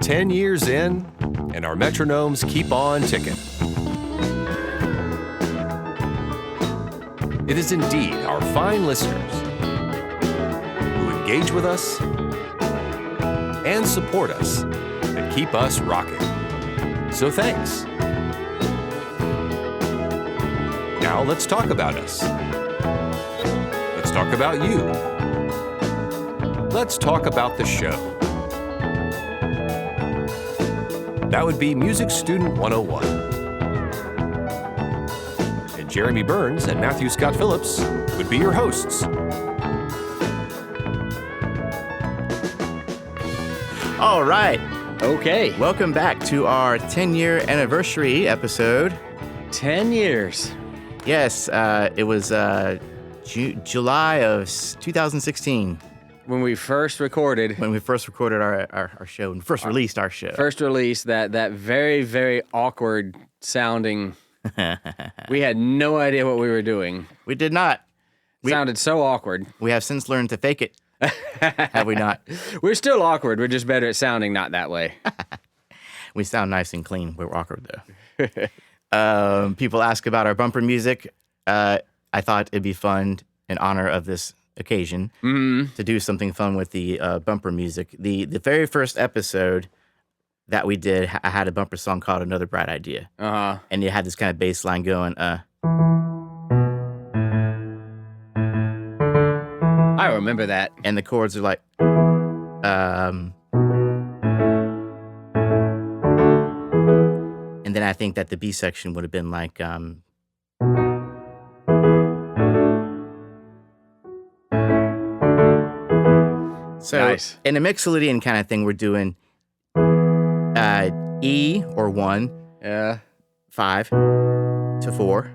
10 years in, and our metronomes keep on ticking. It is indeed our fine listeners who engage with us and support us that keep us rocking. So thanks. Now let's talk about us. Let's talk about you. Let's talk about the show. That would be Music Student 101. And Jeremy Burns and Matthew Scott Phillips would be your hosts. All right. Okay. Welcome back to our 10-year anniversary episode. 10 years. Yes, it was July of 2016 When we first recorded. when we first recorded our show and first released our show. First release, that very, very awkward sounding. We had no idea what we were doing. We did not. Sounded so awkward. We have since learned to fake it. Have we not? We're still awkward. We're just better at sounding not that way. We sound nice and clean. We're awkward, though. People ask about our bumper music. I thought it'd be fun in honor of this occasion to do something fun with the bumper music. The very first episode that we did, I had a bumper song called Another Bright Idea. Uh-huh. And it had this kind of bass line going, I remember that. and the chords are like, and then I think that the B section would have been like, so Nice. in a Mixolydian kind of thing, we're doing E or 1, Yeah. 5 to 4,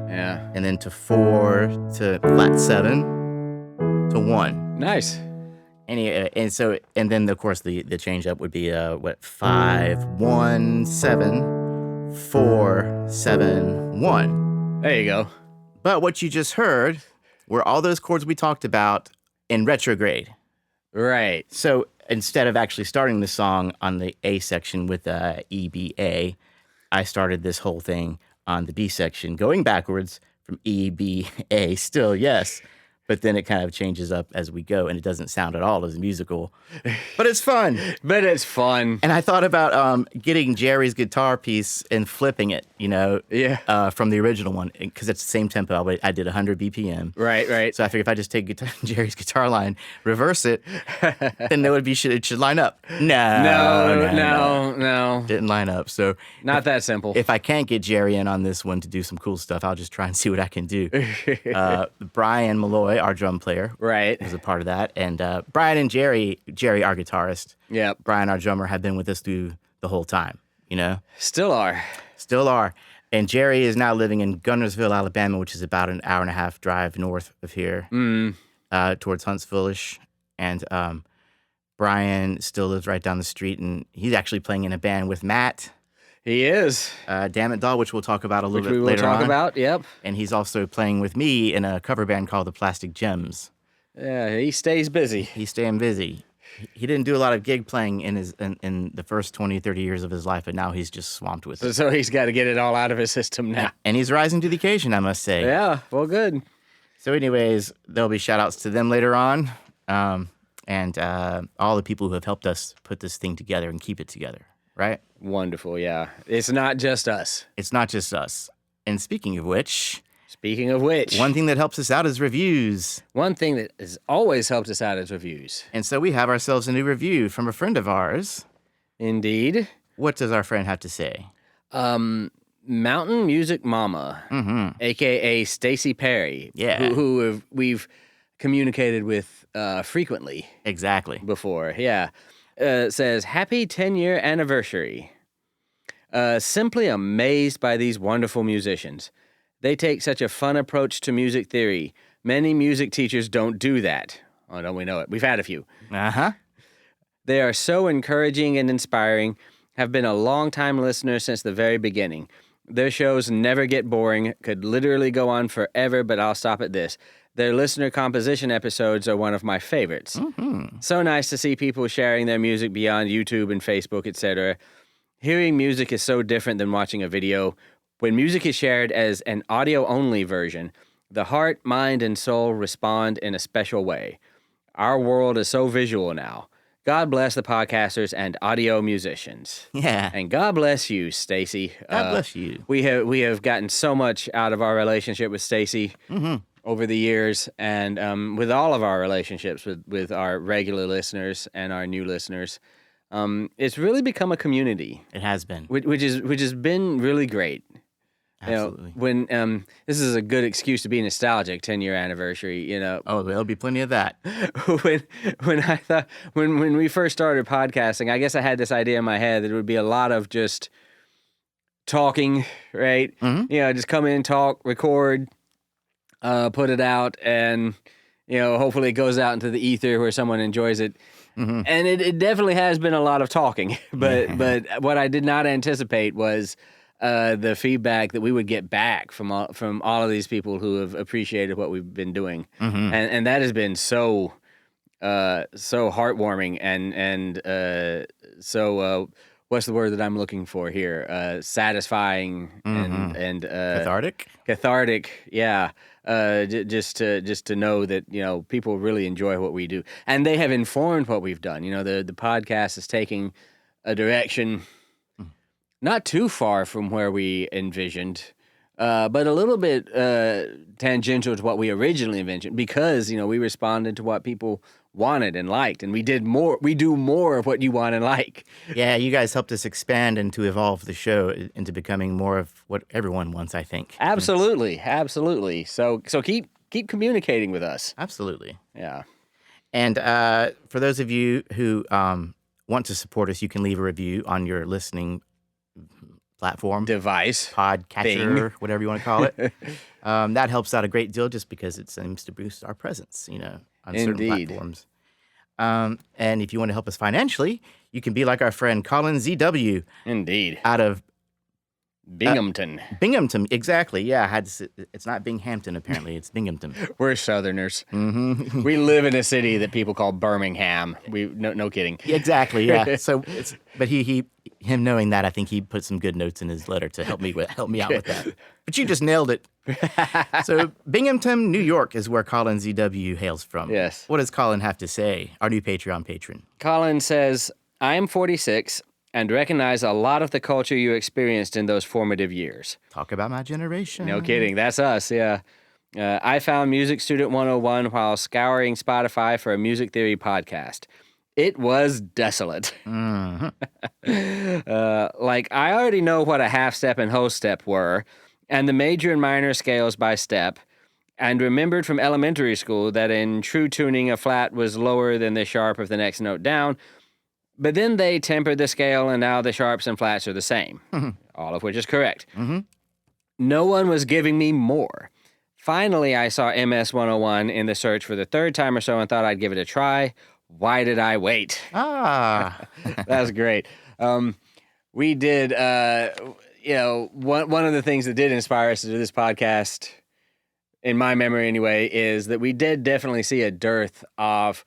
Yeah. and then to 4 to flat 7 to 1. Nice. And then of course the change up would be 5 1 7 4 7 1. There you go. But what you just heard were all those chords we talked about in retrograde. Right. So instead of actually starting the song on the A section with E B A, I started this whole thing on the B section, going backwards from E B A. Still yes. But then it kind of changes up as we go, and it doesn't sound at all as musical. But it's fun. But it's fun. And I thought about getting Jerry's guitar piece and flipping it, Yeah. from the original one, because it's the same tempo. I did 100 BPM. Right. So I figured if I just take Jerry's guitar line, reverse it, then it should line up. No. Didn't line up. So Not that simple. if I can't get Jerry in on this one to do some cool stuff, I'll just try and see what I can do. Brian Malloy, our drum player, Right. was a part of that. And Brian and Jerry, our guitarist, Yep. Brian, our drummer, have been with us through the whole time, Still are. Still are. And Jerry is now living in Gunnersville, Alabama, which is about an hour and a half drive north of here, towards Huntsville-ish. And Brian still lives right down the street, and he's actually playing in a band with Matt, He is. Damn It Doll, which we'll talk about a Which little we bit will later talk on. about. Yep. And he's also playing with me in a cover band called the Plastic Gems. Yeah, he stays busy. He's staying busy. He didn't do a lot of gig playing in the first 20, 30 years of his life, but now he's just swamped with it. So he's got to get it all out of his system now. And he's rising to the occasion, I must say. Yeah, well, good. So anyways, there'll be shout-outs to them later on, and all the people who have helped us put this thing together and keep it together, right? Wonderful, yeah. It's not just us. It's not just us. And speaking of which, Speaking of which, one thing that helps us out is reviews. one thing that has always helped us out is reviews. And so we have ourselves a new review from a friend of ours. Indeed. What does our friend have to say? Mountain Music Mama, a.k.a. Stacy Perry, Yeah. who we've communicated with frequently Exactly. before. Yeah. Says, happy 10-year anniversary. Simply amazed by these wonderful musicians. They take such a fun approach to music theory. Many music teachers don't do that. Oh, don't we know it? We've had a few. Uh-huh. They are so encouraging and inspiring, have been a long-time listener since the very beginning. Their shows never get boring, could literally go on forever, but I'll stop at this. Their listener composition episodes are one of my favorites. So nice to see people sharing their music beyond YouTube and Facebook, etc. Hearing music is so different than watching a video. When music is shared as an audio-only version, the heart, mind, and soul respond in a special way. Our world is so visual now. God bless the podcasters and audio musicians. Yeah. And God bless you, Stacy. God bless you. We have gotten so much out of our relationship with Stacy over the years, and with all of our relationships with our regular listeners and our new listeners. It's really become a community. It has been. Which has been really great. Absolutely. You know, when this is a good excuse to be nostalgic, 10-year anniversary. You know, Oh, there'll be plenty of that. when we first started podcasting, I guess I had this idea in my head that it would be a lot of just talking, right? You know, just come in, talk, record, put it out, and you know, hopefully it goes out into the ether where someone enjoys it. And it definitely has been a lot of talking, but what I did not anticipate was the feedback that we would get back from all of these people who have appreciated what we've been doing, and that has been so heartwarming and so what's the word that I'm looking for here? Satisfying and cathartic. Yeah. Just to know that, you know, people really enjoy what we do, and they have informed what we've done. You know, the podcast is taking a direction not too far from where we envisioned, but a little bit tangential to what we originally envisioned, because, you know, we responded to what people wanted and liked, and we do more of what you want and like. Yeah, you guys helped us expand and to evolve the show into becoming more of what everyone wants, I think. Absolutely. So keep communicating with us. Absolutely. Yeah. And for those of you who want to support us, you can leave a review on your listening platform, Device, podcatcher, whatever you want to call it. That helps out a great deal, just because it seems to boost our presence, you know, on certain platforms. And if you want to help us financially, you can be like our friend Colin ZW. Indeed. Out of Binghamton. Binghamton, exactly. Yeah, I had to. It's not Binghamton, apparently. It's Binghamton. We're Southerners. We live in a city that people call Birmingham. No kidding. Exactly. Yeah. So, but him knowing that, I think he put some good notes in his letter to help me out with that. But you just nailed it. So, Binghamton, New York, is where Colin ZW hails from. Yes. What does Colin have to say? Our new Patreon patron. Colin says, "I'm 46. And recognize a lot of the culture you experienced in those formative years." Talk about my generation. No kidding. That's us, yeah. I found Music Student 101 while scouring Spotify for a music theory podcast. It was desolate. Like, I already know what a half step and whole step were, and the major and minor scales by step, and remembered from elementary school that in true tuning, a flat was lower than the sharp of the next note down. But then they tempered the scale, and now the sharps and flats are the same, all of which is correct. No one was giving me more. Finally, I saw MS 101 in the search for the third time or so and thought I'd give it a try. Why did I wait? That's great. We did, you know, one of the things that did inspire us to do this podcast, in my memory anyway, is that we did definitely see a dearth of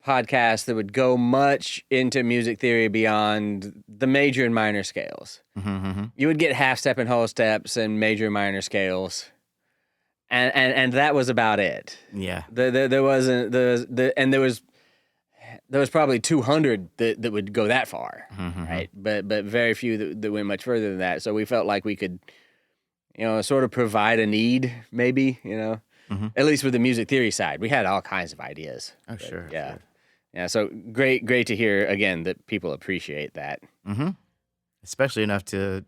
podcasts that would go much into music theory beyond the major and minor scales. You would get half step and whole steps and major and minor scales, and that was about it. Yeah, there wasn't there was probably 200 that would go that far, right? But very few that went much further than that. So we felt like we could, you know, sort of provide a need, maybe, you know. At least with the music theory side, we had all kinds of ideas. Oh, sure. Yeah. Sure. Yeah. So great to hear again that people appreciate that. Especially enough to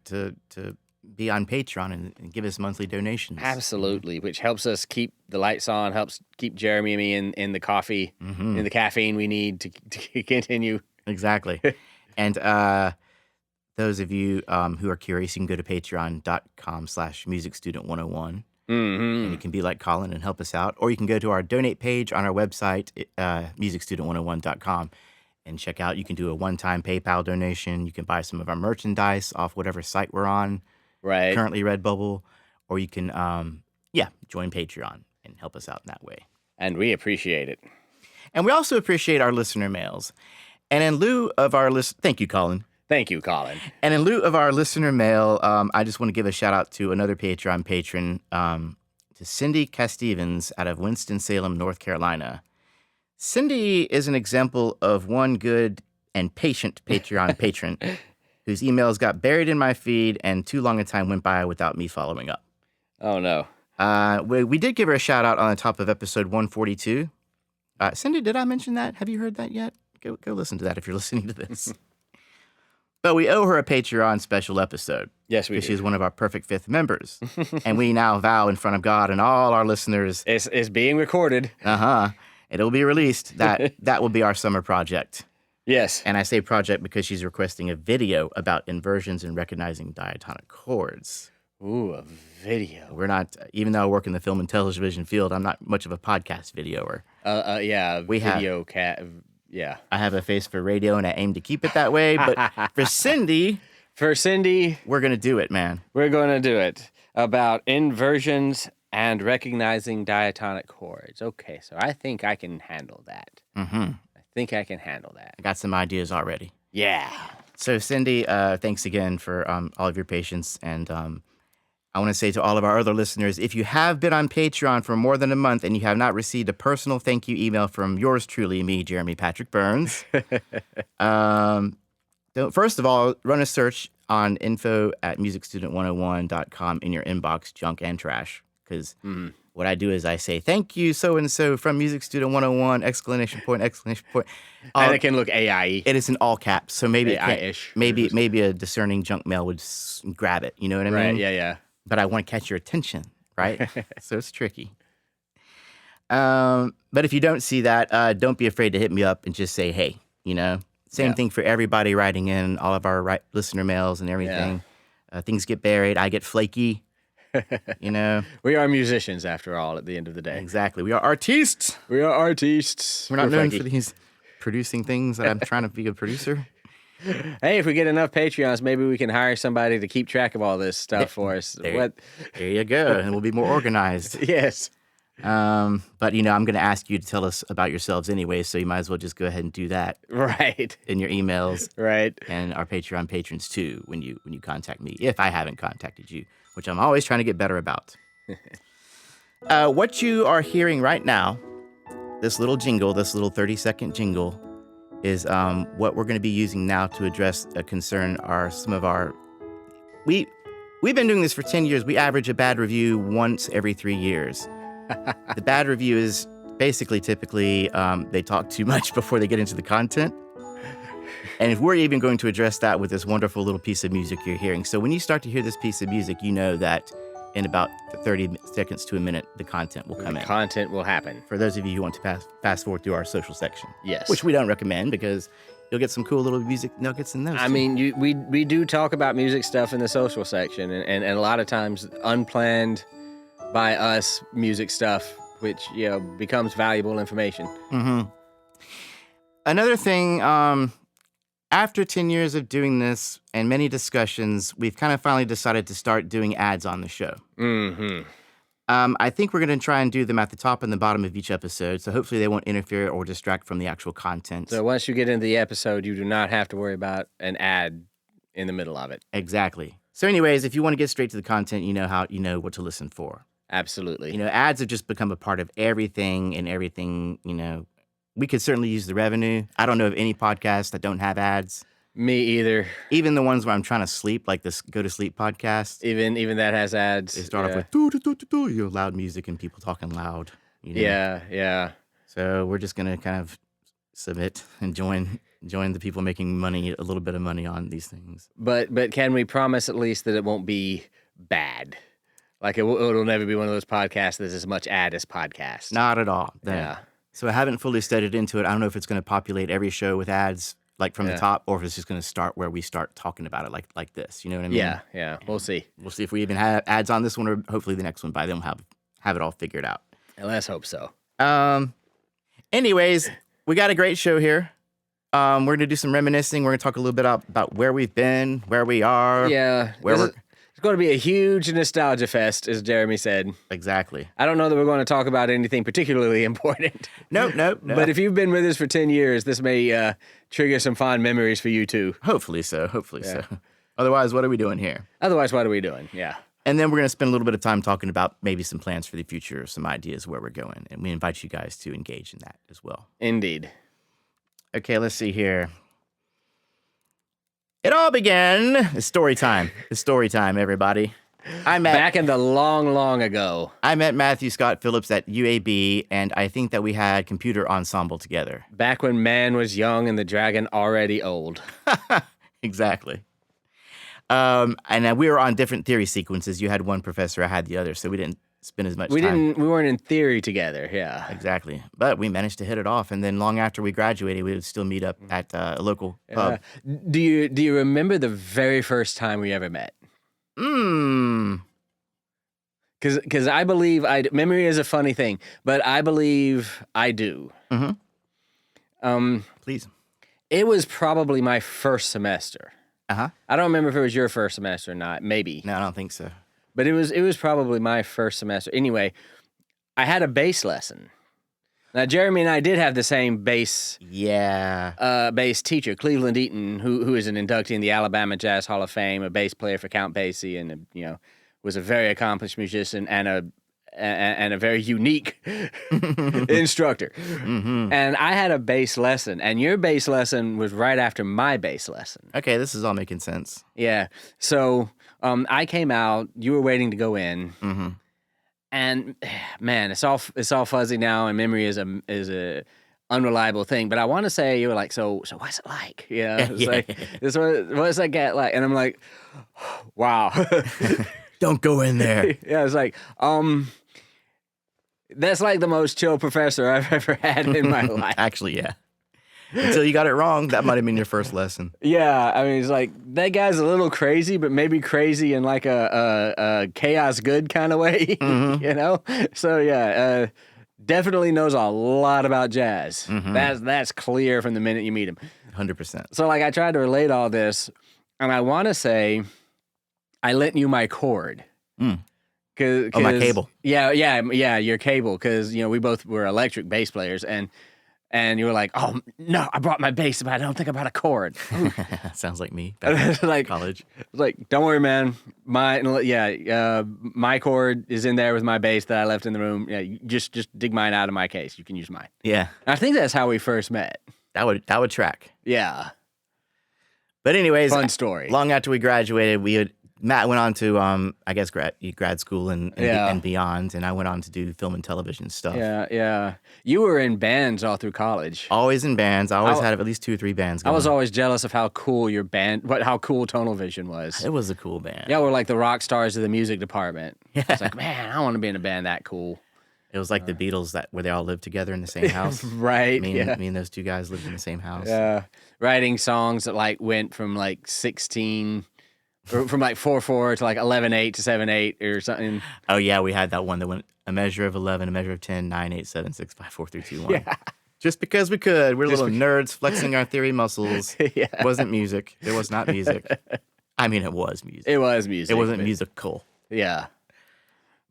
be on Patreon and give us monthly donations. Absolutely, which helps us keep the lights on, helps keep Jeremy and me in the coffee, in the caffeine we need to continue. Exactly. And those of you who are curious, you can go to patreon.com/musicstudent101. And you can be like Colin and help us out. Or you can go to our donate page on our website, musicstudent101.com, and check out. You can do a one-time PayPal donation. You can buy some of our merchandise off whatever site we're on. Right. Currently Redbubble. Or you can, join Patreon. and help us out in that way. And we appreciate it. And we also appreciate our listener mails. And in lieu of our thank you, Colin. Thank you, Colin. And in lieu of our listener mail, I just want to give a shout out to another Patreon patron, to Cindy Castevens out of Winston-Salem, North Carolina. Cindy is an example of one good and patient Patreon patron whose emails got buried in my feed and too long a time went by without me following up. Oh, no. We did give her a shout out on the top of episode 142. Cindy, did I mention that? Have you heard that yet? Go listen to that if you're listening to this. But we owe her a Patreon special episode. Yes, we do. Because she's one of our perfect fifth members. And we now vow in front of God and all our listeners. It's being recorded. It'll be released. That will be our summer project. Yes. And I say project because she's requesting a video about inversions and recognizing diatonic chords. Ooh, a video. We're not, even though I work in the film and television field, I'm not much of a podcast videoer. Yeah. Yeah. I have a face for radio and I aim to keep it that way. But for Cindy, we're going to do it, man. We're going to do it about inversions and recognizing diatonic chords. Okay, so I think I can handle that. Mm-hmm. I got some ideas already. Yeah. So Cindy, thanks again for all of your patience. And I want to say to all of our other listeners, if you have been on Patreon for more than a month and you have not received a personal thank you email from yours truly, me, Jeremy Patrick Burns, first of all, run a search on info@musicstudent101.com in your inbox, junk and trash. Because what I do is I say, thank you, so-and-so from Music Student 101, exclamation point. And it can look AI-y. It is in all caps, so maybe AI-ish. Maybe a discerning junk mail would grab it. You know what I mean? Right, yeah. But I want to catch your attention, right? So it's tricky. But if you don't see that, don't be afraid to hit me up and just say, hey, Same thing for everybody writing in, all of our listener mails and everything. Things get buried. I get flaky. We are musicians, after all, at the end of the day. Exactly. We are artistes. We're not known for these producing things that I'm trying to be a producer. Hey, if we get enough Patreons, maybe we can hire somebody to keep track of all this stuff for us. There you go. And we'll be more organized. Yes. But, I'm going to ask you to tell us about yourselves anyway, so you might as well just go ahead and do that. Right. In your emails. Right. And our Patreon patrons, too, when you contact me, if I haven't contacted you, which I'm always trying to get better about. What you are hearing right now, this little 30-second jingle, is what we're going to be using now to address a concern we've been doing this for 10 years. We average a bad review once every 3 years. The bad review is typically, they talk too much before they get into the content. And if we're even going to address that with this wonderful little piece of music you're hearing. So when you start to hear this piece of music, you know that in about 30 seconds to a minute, the content will come in. Content will happen. For those of you who want to fast forward through our social section. Yes. Which we don't recommend because you'll get some cool little music nuggets in those. I mean, we do talk about music stuff in the social section, and a lot of times unplanned by us music stuff, which, becomes valuable information. Mm-hmm. Another thing, after 10 years of doing this and many discussions, we've kind of finally decided to start doing ads on the show. Mm-hmm. I think we're going to try and do them at the top and the bottom of each episode, so hopefully they won't interfere or distract from the actual content. So once you get into the episode, you do not have to worry about an ad in the middle of it. Exactly. So anyways, if you want to get straight to the content, you know what to listen for. Absolutely. Ads have just become a part of everything, we could certainly use the revenue. I don't know of any podcasts that don't have ads. Me either. Even the ones where I'm trying to sleep, like this Go to Sleep podcast. Even that has ads. They start off with do loud music and people talking loud. Yeah. So we're just gonna kind of submit and join the people making money, a little bit of money on these things. But can we promise at least that it won't be bad? Like it'll never be one of those podcasts that's as much ad as podcast. Not at all. Yeah. So I haven't fully studied into it. I don't know if it's going to populate every show with ads like from the top, or if it's just going to start where we start talking about it like this. You know what I mean? Yeah. We'll see. We'll see if we even have ads on this one, or hopefully the next one. By then we'll have it all figured out. Let's hope so. Anyways, we got a great show here. We're going to do some reminiscing. We're going to talk a little bit about where we've been, where we are. Yeah. Where we're going to be a huge nostalgia fest, as Jeremy said. Exactly. I don't know that we're going to talk about anything particularly important. Nope. But if you've been with us for 10 years, this may trigger some fond memories for you too. Hopefully so. Otherwise, what are we doing here? Otherwise, what are we doing? Yeah. And then we're going to spend a little bit of time talking about maybe some plans for the future, some ideas where we're going. And we invite you guys to engage in that as well. Indeed. Okay, let's see here. It all began. It's story time. Everybody. Back in the long ago. I met Matthew Scott Phillips at UAB, and I think that we had computer ensemble together. Back when man was young and the dragon already old. Exactly. And we were on different theory sequences. You had one professor, I had the other, so we didn't spend as much time. We weren't in theory together, yeah. Exactly. But we managed to hit it off, and then long after we graduated, we would still meet up at a local pub. Do you remember the very first time we ever met? Because I believe memory is a funny thing, but I believe I do. Please. It was probably my first semester. Uh-huh. I don't remember if it was your first semester or not. Maybe. No, I don't think so. But it was probably my first semester. Anyway, I had a bass lesson. Now, Jeremy and I did have the same bass teacher, Cleveland Eaton, who is an inductee in the Alabama Jazz Hall of Fame, a bass player for Count Basie, and was a very accomplished musician and a very unique instructor. And I had a bass lesson, and your bass lesson was right after my bass lesson. Okay, this is all making sense. Yeah. So I came out. You were waiting to go in. And man, it's all fuzzy now, and memory is a unreliable thing. But I want to say you were like, so what's it like? It's like what's that get like? And I'm like, wow. Don't go in there. Yeah, it's like that's like the most chill professor I've ever had in my life. Actually, yeah. Until you got it wrong, that might have been your first lesson. Yeah, I mean, it's like that guy's a little crazy, but maybe crazy in like a chaos good kind of way, So yeah, definitely knows a lot about jazz. That's clear from the minute you meet him. 100%. So like, I tried to relate all this, and I want to say, I lent you my cord. My cable. Yeah, your cable, because we both were electric bass players, and you were like, oh, no, I brought my bass, but I don't think I brought a chord. Sounds like me back in college. Like, don't worry, man. My chord is in there with my bass that I left in the room. Yeah, just dig mine out of my case. You can use mine. Yeah. I think that's how we first met. That would track. Yeah. But anyways, fun story. Long after we graduated, Matt went on to, I guess, grad school and beyond, and I went on to do film and television stuff. Yeah. You were in bands all through college. Always in bands. I always had at least 2 or 3 bands going. I was always jealous of how cool your band, how cool Tonal Vision was. It was a cool band. Yeah, we're like the rock stars of the music department. Yeah. It's like, man, I want to be in a band that cool. It was like the Beatles where they all lived together in the same house. Right. Me and those 2 guys lived in the same house. Yeah. Writing songs that like went from like 16... from like 4/4 to like 11/8 to 7/8 or something. Oh yeah, we had that one that went a measure of 11, a measure of 10, 9, 8, 7, 6, 5, 4, 3, 2, 1. Yeah. Just because we could. We're little nerds flexing our theory muscles. Yeah. It wasn't music. It was not music. I mean, it was music. It was music. It wasn't musical. Yeah.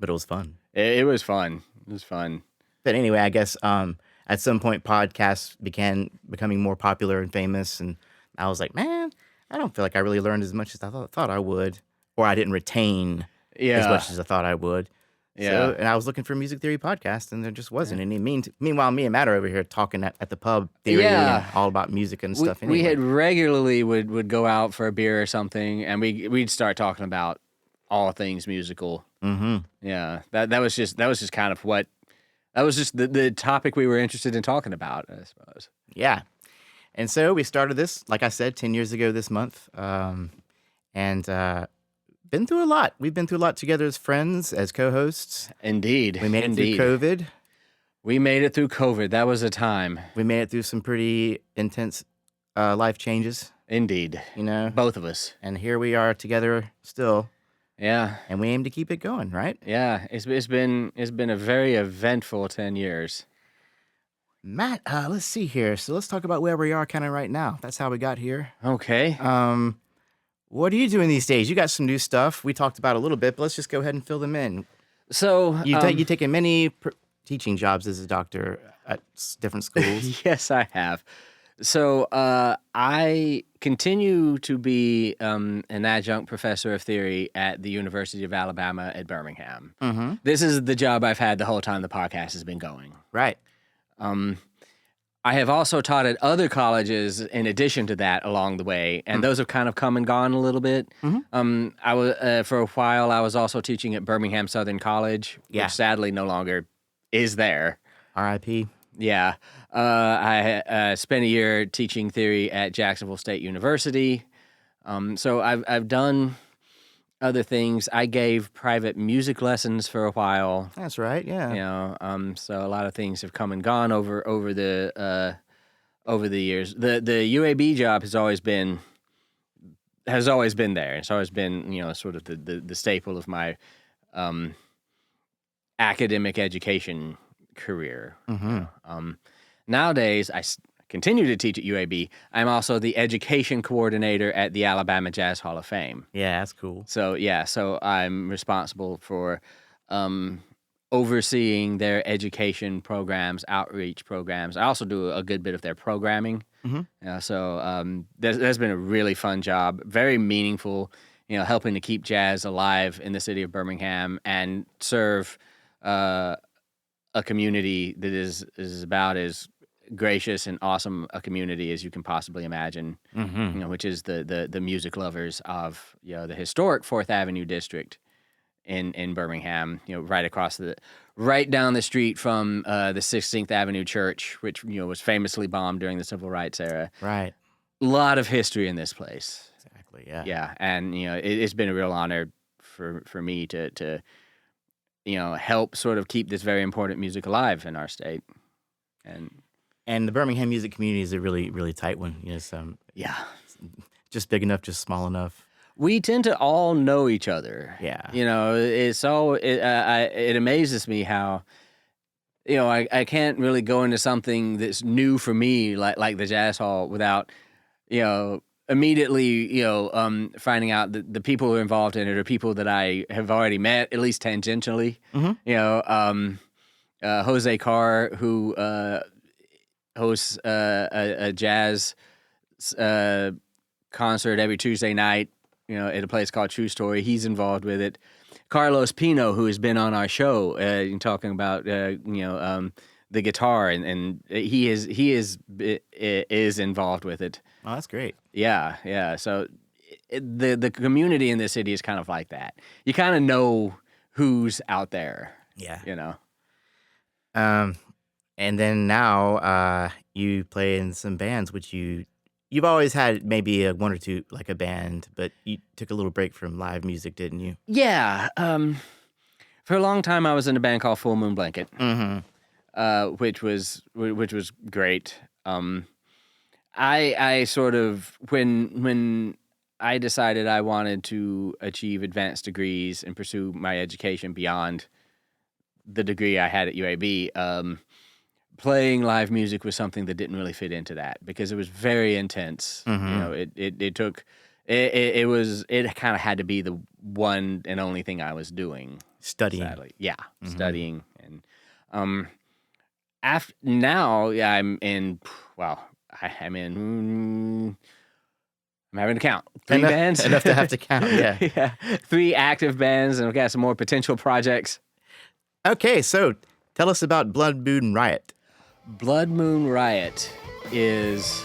But it was fun. It was fun. It was fun. But anyway, I guess at some point podcasts began becoming more popular and famous, and I was like, man, I don't feel like I really learned as much as I thought I would, or I didn't retain as much as I thought I would. Yeah. So, and I was looking for a music theory podcast, and there just wasn't any. Meanwhile, me and Matt are over here talking at the pub theory and all about music and stuff. Anyway. We had regularly would go out for a beer or something, and we'd start talking about all things musical. Yeah, that was just kind of what that was just the topic we were interested in talking about, I suppose. Yeah. And so we started this, like I said, 10 years ago this month, and been through a lot. We've been through a lot together as friends, as co-hosts. Indeed. We made it through COVID. We made it through COVID. That was a time. We made it through some pretty intense life changes. Indeed. Both of us. And here we are together still. Yeah. And we aim to keep it going, right? Yeah. It's been a very eventful 10 years. Matt, let's see here. So let's talk about where we are kind of right now. That's how we got here. Okay. What are you doing these days? You got some new stuff. We talked about a little bit, but let's just go ahead and fill them in. So You've taken many teaching jobs as a doctor at different schools. yes, I have. So I continue to be an adjunct professor of theory at the University of Alabama at Birmingham. Mm-hmm. This is the job I've had the whole time the podcast has been going. Right. I have also taught at other colleges in addition to that along the way, and those have kind of come and gone a little bit. Mm-hmm. I was for a while. I was also teaching at Birmingham Southern College, Yeah. which sadly no longer is there. R.I.P. Yeah, I spent a year teaching theory at Jacksonville State University. So I've done other things. I gave private music lessons for a while. That's right. Yeah. You know, so a lot of things have come and gone over the years. The UAB job has always been there. It's always been sort of the staple of my academic education career. Mm-hmm. Nowadays, I continue to teach at UAB. I'm also the education coordinator at the Alabama Jazz Hall of Fame. Yeah, that's cool. So I'm responsible for overseeing their education programs, outreach programs. I also do a good bit of their programming. Mm-hmm. So that's been a really fun job, very meaningful. Helping to keep jazz alive in the city of Birmingham and serve a community that is about as gracious and awesome a community as you can possibly imagine. Mm-hmm. Which is the music lovers of the historic 4th Avenue district in Birmingham. Right down the street from the 16th Avenue Church, which was famously bombed during the Civil Rights era. Right. A lot of history in this place. Exactly. Yeah. Yeah, and it's been a real honor for me to help sort of keep this very important music alive in our state. And the Birmingham music community is a really, really tight one. Yeah. Just big enough, just small enough. We tend to all know each other. Yeah. It amazes me how, I can't really go into something that's new for me, like the Jazz Hall, without, immediately, finding out that the people who are involved in it are people that I have already met, at least tangentially. Mm-hmm. Jose Carr, who hosts a jazz concert every Tuesday night, at a place called True Story. He's involved with it. Carlos Pino, who has been on our show, talking about the guitar, and he is involved with it. Oh, that's great. Yeah. So the community in this city is kind of like that. You kind of know who's out there. Yeah. And then now you play in some bands, which you've always had maybe one or two, like a band, but you took a little break from live music, didn't you? Yeah. For a long time, I was in a band called Full Moon Blanket, which was great. I sort of when I decided I wanted to achieve advanced degrees and pursue my education beyond the degree I had at UAB, playing live music was something that didn't really fit into that because it was very intense. Mm-hmm. It kind of had to be the one and only thing I was doing. Studying. Sadly. Yeah, Mm-hmm. studying. And now I'm in, I'm having to count. 3 bands. Enough to have to count, yeah. Yeah, 3 active bands, and I've got some more potential projects. Okay, so tell us about Blood Moon Riot. Blood Moon Riot is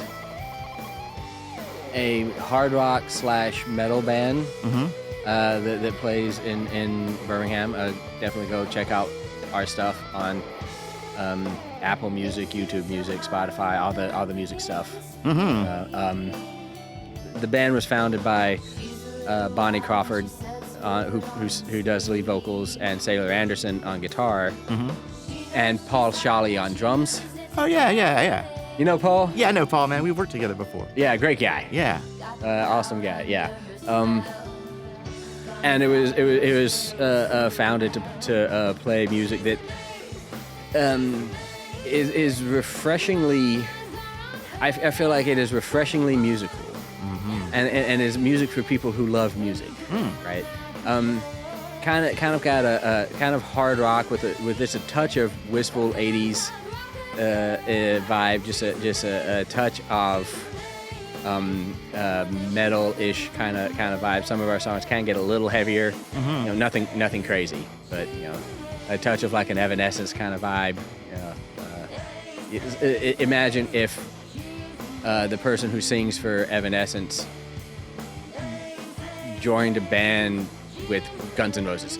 a hard rock / metal band that plays in Birmingham. Definitely go check out our stuff on Apple Music, YouTube Music, Spotify, all the music stuff. The band was founded by Bonnie Crawford, who does lead vocals, and Sailor Anderson on guitar, and Paul Shawley on drums. Oh, yeah. You know Paul? Yeah, I know Paul, man. We've worked together before. Yeah, great guy. Yeah. Awesome guy. Yeah. And it was founded to play music that is refreshingly. I feel like it is refreshingly musical. and is music for people who love music, right? Kind of got a kind of hard rock with just a touch of wistful '80s vibe, just a touch of metal-ish kind of vibe. Some of our songs can get a little heavier, nothing crazy, but a touch of like an Evanescence kind of vibe. Imagine if the person who sings for Evanescence joined a band with Guns N' Roses.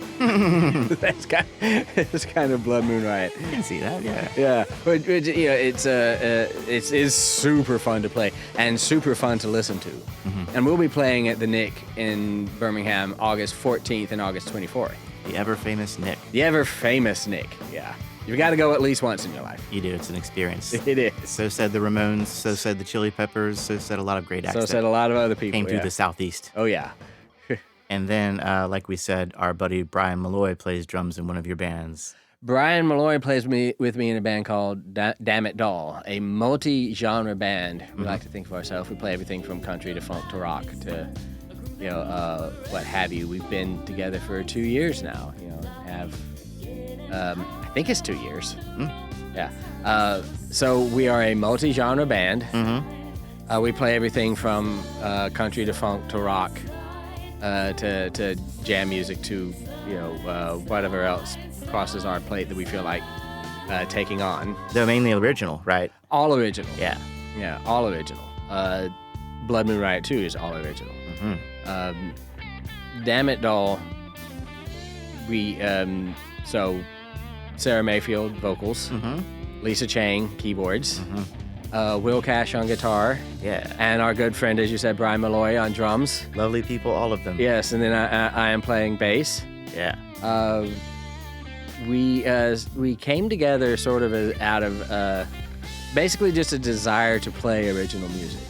That's kind of Blood Moon Riot. I can see that. Yeah. Yeah, but it's super fun to play and super fun to listen to. And we'll be playing at the Nick in Birmingham August 14th and August 24th. The ever famous Nick. The ever famous Nick. Yeah, you've got to go at least once in your life. You do. It's an experience. It is. So said the Ramones. So said the Chili Peppers. So said a lot of great acts. So said a lot of other people. Came through the Southeast. Oh yeah. And then, like we said, our buddy Brian Malloy plays drums in one of your bands. Brian Malloy plays with me in a band called Damn It Doll, a multi-genre band. We like to think of ourselves. We play everything from country to funk to rock to, what have you. We've been together for 2 years now. I think it's 2 years. Yeah. So we are a multi-genre band. We play everything from country to funk to rock. To jam music to whatever else crosses our plate that we feel like taking on. Though mainly original, right? All original. Yeah. Yeah, all original. Blood Moon Riot 2 is all original. Damn It Doll. So Sarah Mayfield vocals, Lisa Chang keyboards. Will Cash on guitar. Yeah. And our good friend, as you said, Brian Malloy on drums. Lovely people, all of them. Yes, and then I am playing bass. Yeah. We came together sort of out of basically just a desire to play original music.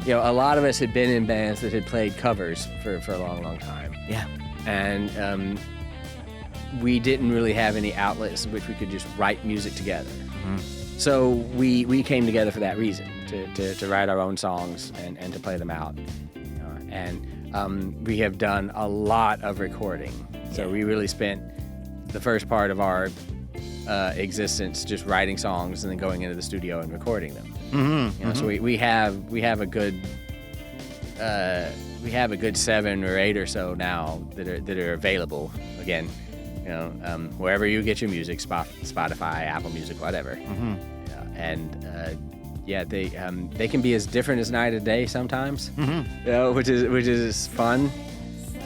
A lot of us had been in bands that had played covers for a long, long time. Yeah. And we didn't really have any outlets in which we could just write music together. So we came together for that reason, to write our own songs and to play them out. And we have done a lot of recording. So we really spent the first part of our existence just writing songs and then going into the studio and recording them. So we have a good 7 or 8 or so now that are available. Again, wherever you get your music, Spotify, Apple Music, whatever. They can be as different as night and day sometimes. Which is fun.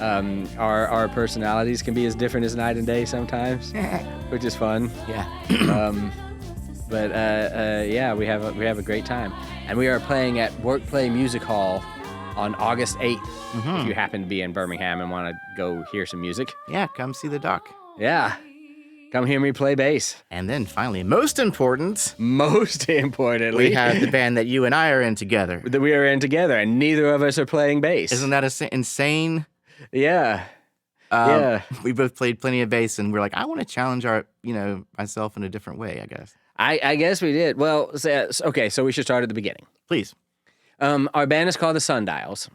Our personalities can be as different as night and day sometimes, which is fun. Yeah. We have a great time, and we are playing at Workplay Music Hall on August 8th. If you happen to be in Birmingham and want to go hear some music, Yeah, come see the doc. yeah, come hear me play bass. And then finally, most importantly, Most importantly, we have the band that you and I are in together. that we are in together, and neither of us are playing bass. Isn't that insane? Yeah. Yeah. We both played plenty of bass, and we're like, I want to challenge myself in a different way, I guess. I guess we did. Well, okay, so we should start at the beginning. Please. Our band is called the Sundials.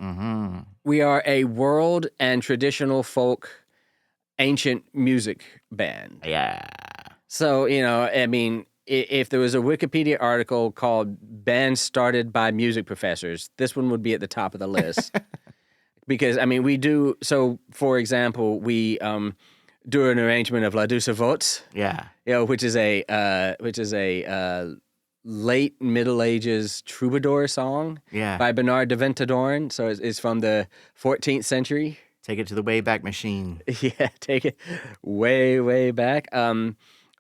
We are a world and traditional folk ancient music band. Yeah. So, if there was a Wikipedia article called Bands Started by Music Professors, this one would be at the top of the list. Because, we do, so for example, we do an arrangement of La Douce Vote. Yeah. Which is a late Middle Ages troubadour song by Bernard de Ventadorn. So it's from the 14th century. Take it to the Wayback Machine. Yeah, take it way, way back.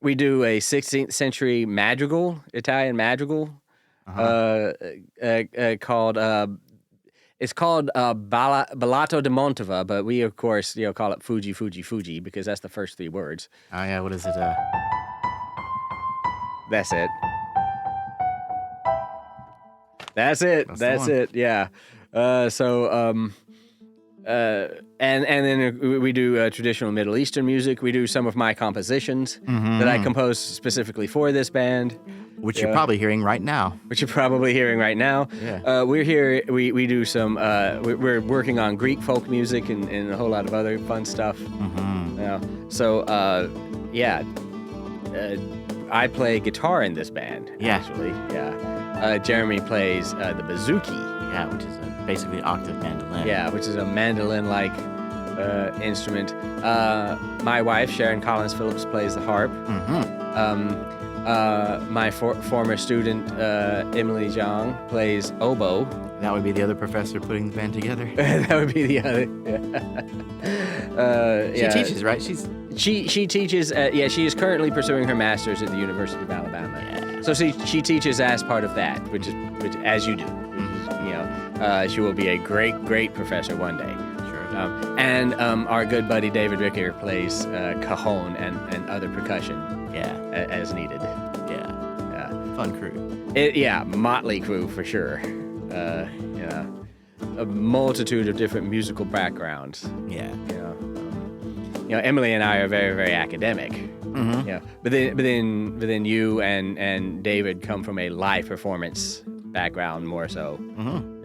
We do a 16th century madrigal, Italian madrigal, called it's called Ballato di Montova, but we of course call it Fuji, Fuji, Fuji because that's the first 3 words. Oh yeah, what is it? That's it. That's it. That's it. Yeah. And then we do traditional Middle Eastern music. We do some of my compositions that I composed specifically for this band. Which you're probably hearing right now. Which you're probably hearing right now. Yeah. We're here. We do some. We're working on Greek folk music and a whole lot of other fun stuff. Mm-hmm. Yeah. So I play guitar in this band. Yeah. Actually, yeah. Jeremy plays the bouzouki. Yeah, which is basically an octave mandolin. Yeah, which is a mandolin-like instrument. My wife, Sharon Collins Phillips, plays the harp. Mm-hmm. My former student, Emily Zhang, plays oboe. That would be the other professor putting the band together. That would be the other. She teaches, right? She teaches. She is currently pursuing her master's at the University of Alabama. Yeah. So she teaches as part of that, which as you do. She will be a great professor one day. Sure. And our good buddy David Ricker plays cajon and other percussion. Yeah. As needed. Yeah. Yeah. Fun crew. Motley crew for sure. A multitude of different musical backgrounds. Yeah. Emily and I are very, very academic. Mm-hmm. Yeah, but then you and David come from a live performance background more so. Mm-hmm.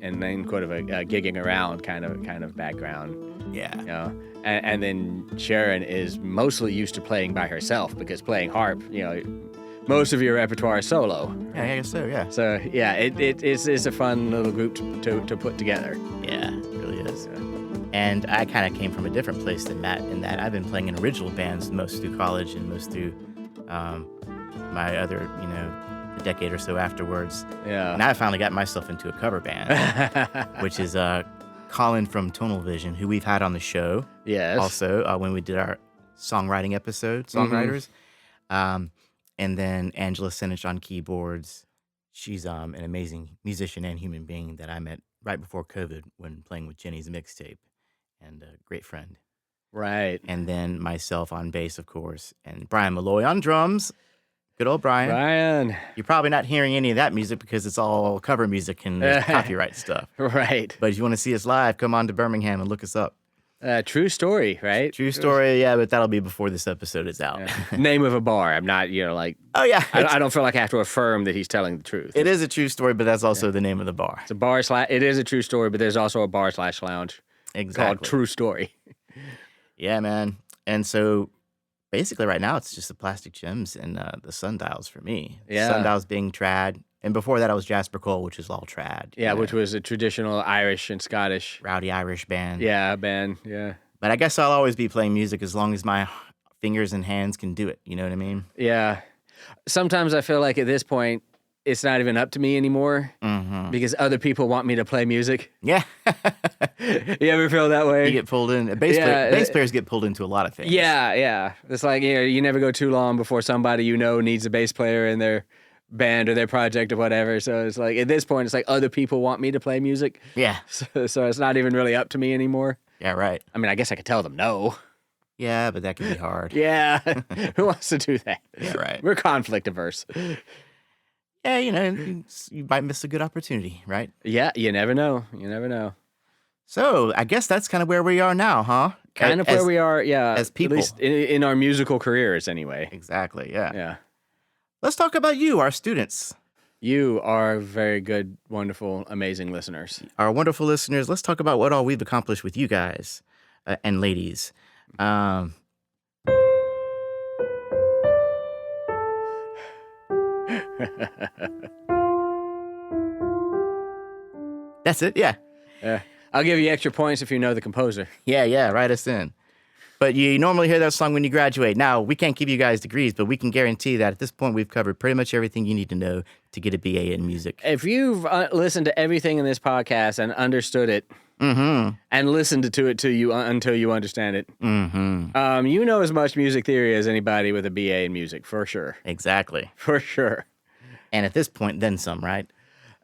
And then kind of a gigging around kind of background. Yeah. And then Sharon is mostly used to playing by herself because playing harp, most of your repertoire is solo. Yeah, I guess so, yeah. So yeah, it's a fun little group to put together. Yeah, it really is. And I kind of came from a different place than Matt in that I've been playing in original bands most through college and most through my other, a decade or so afterwards. Yeah. And I finally got myself into a cover band, which is Colin from Tonal Vision, who we've had on the show. Yes. Also, when we did our songwriting episode, Songwriters. And then Angela Sinich on keyboards. She's an amazing musician and human being that I met right before COVID when playing with Jenny's Mixtape, and a great friend. Right. And then myself on bass, of course, and Brian Malloy on drums. Good old Brian. Brian. You're probably not hearing any of that music because it's all cover music and copyright stuff. Right. But if you want to see us live, come on to Birmingham and look us up. True story, right? True story, yeah, but that'll be before this episode is out. Yeah. Name of a bar. I'm not, Oh, yeah. I don't feel like I have to affirm that he's telling the truth. It is a true story, but that's also the name of the bar. It's a bar / it is a true story, but there's also a bar / lounge Exactly. called True Story. Yeah, man. And so basically right now it's just the Plastic Gems and the Sundials for me. Yeah. Sundials being trad. And before that I was Jasper Cole, which is all trad. Yeah, which was a traditional Irish and Scottish. Rowdy Irish band. Yeah, band. Yeah. But I guess I'll always be playing music as long as my fingers and hands can do it. You know what I mean? Yeah. Sometimes I feel like at this point, it's not even up to me anymore because other people want me to play music. Yeah. You ever feel that way? You get pulled in. Bass players get pulled into a lot of things. Yeah. It's like, you never go too long before somebody needs a bass player in their band or their project or whatever. So it's like, at this point, it's like other people want me to play music. Yeah. So it's not even really up to me anymore. Yeah, right. I mean, I guess I could tell them no. Yeah, but that can be hard. Yeah. Who wants to do that? Yeah, right. We're conflict averse. Yeah, you might miss a good opportunity, right? Yeah, you never know. So I guess that's kind of where we are now, huh? Kind of where we are, yeah. As people. At least in our musical careers, anyway. Exactly, yeah. Yeah. Let's talk about you, our students. You are very good, wonderful, amazing listeners. Our wonderful listeners, let's talk about what all we've accomplished with you guys and ladies. That's it, yeah. I'll give you extra points if you know the composer. Yeah, write us in. But you normally hear that song when you graduate. Now, we can't give you guys degrees, but we can guarantee that at this point we've covered pretty much everything you need to know to get a BA in music. If you've listened to everything in this podcast and understood it, and listened to it until you understand it, you know as much music theory as anybody with a BA in music, for sure. Exactly. For sure. And at this point, then some, right?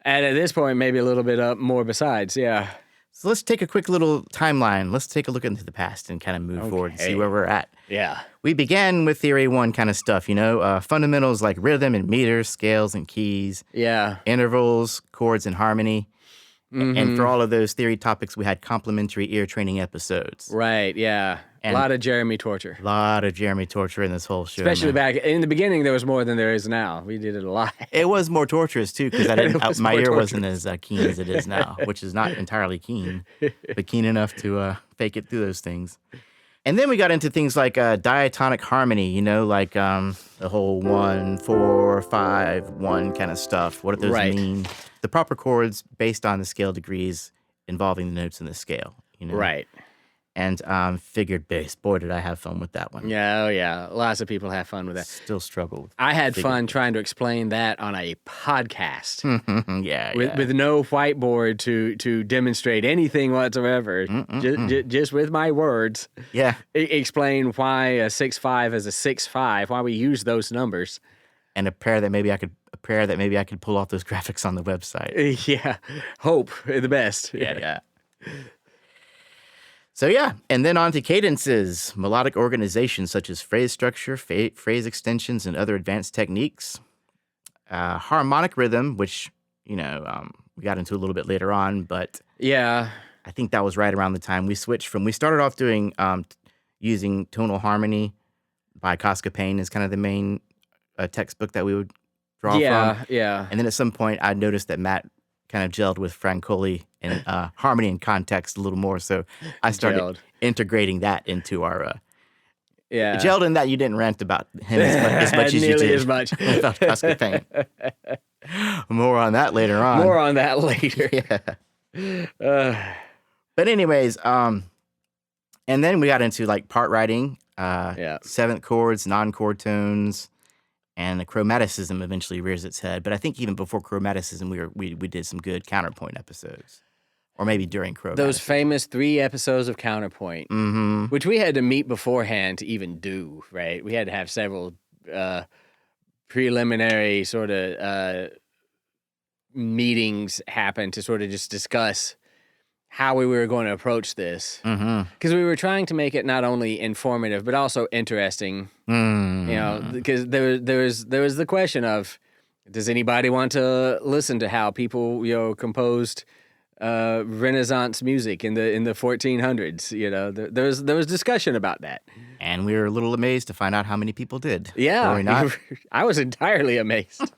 And at this point, maybe a little bit more besides, yeah. So let's take a quick little timeline. Let's take a look into the past and kind of move forward and see where we're at. Yeah. We began with Theory 1 kind of stuff, fundamentals like rhythm and meters, scales and keys. Yeah. Intervals, chords and harmony. And for all of those theory topics, we had complimentary ear training episodes. Right, yeah. A And- lot of Jeremy torture. A lot of Jeremy torture in this whole show. Especially man. back in the beginning, there was more than there is now. We did it a lot. It was more torturous too because It was my more ear wasn't as keen as it is now, which is not entirely keen, but keen enough to fake it through those things. And then we got into things like diatonic harmony, you know, like the whole 1, 4, 5, 1 kind of stuff. What do those Right. mean? The proper chords based on the scale degrees involving the notes in the scale, you know. Right. And figured bass. Boy, did I have fun with that one. Yeah, oh yeah. Lots of people have fun with that. Still struggled. I had fun trying to explain that on a podcast yeah, with no whiteboard to demonstrate anything whatsoever. Just with my words, yeah. explain why a 6/5 is a 6/5, why we use those numbers. And a prayer that maybe I could pull off those graphics on the website. Yeah, hope the best. Yeah. So yeah, and then on to cadences, melodic organizations such as phrase structure, phrase extensions, and other advanced techniques. Harmonic rhythm, which we got into a little bit later on, but Yeah. I think that was right around the time we switched from. We started off doing using tonal harmony by Casca Payne as kind of the main textbook that we would draw from. Yeah. And then at some point, I noticed that Matt kind of gelled with Francoli and harmony and context a little more. So I started Gelled. integrating that into our Yeah. gelled in that you didn't rant about him as much as you Nearly did as much. about Casca Payne. More on that later on. More on that later. Yeah. But anyways, and then we got into like part writing, Yeah. seventh chords, non-chord tones, and the chromaticism eventually rears its head. But I think even before chromaticism, we did some good counterpoint episodes, or maybe during chromaticism. Those famous 3 episodes of Counterpoint, which we had to meet beforehand to even do, right? We had to have several preliminary sort of meetings happen to sort of just discuss how we were going to approach this. Because we were trying to make it not only informative, but also interesting. You know, because there was the question of, does anybody want to listen to how people, composed Renaissance music in the 1400s? You know, there was discussion about that. And we were a little amazed to find out how many people did. Yeah, Were we not? I was entirely amazed.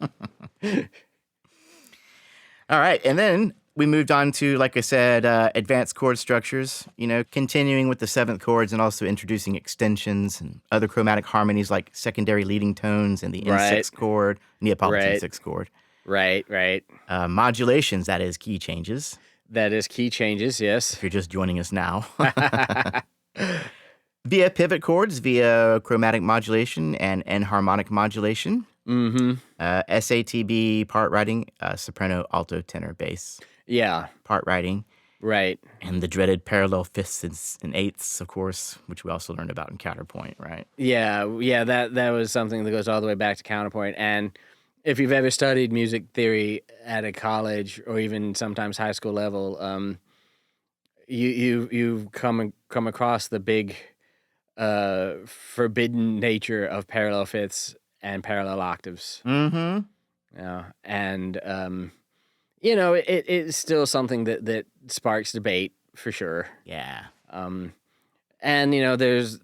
All right, and then we moved on to, like I said, advanced chord structures, continuing with the seventh chords and also introducing extensions and other chromatic harmonies like secondary leading tones and the N6 chord, Neapolitan Right. 6 chord. Right. Modulations, that is key changes, That is key changes, yes. if you're just joining us now. Via pivot chords, via chromatic modulation and enharmonic modulation. SATB part writing, soprano, alto, tenor, bass Yeah, part writing. right. And the dreaded parallel fifths and eighths, of course, which we also learned about in Counterpoint, right? Yeah, that was something that goes all the way back to Counterpoint. And if you've ever studied music theory at a college or even sometimes high school level, you've come across the big forbidden nature of parallel fifths and parallel octaves. Yeah, and it's still something that sparks debate for sure. Yeah. And there's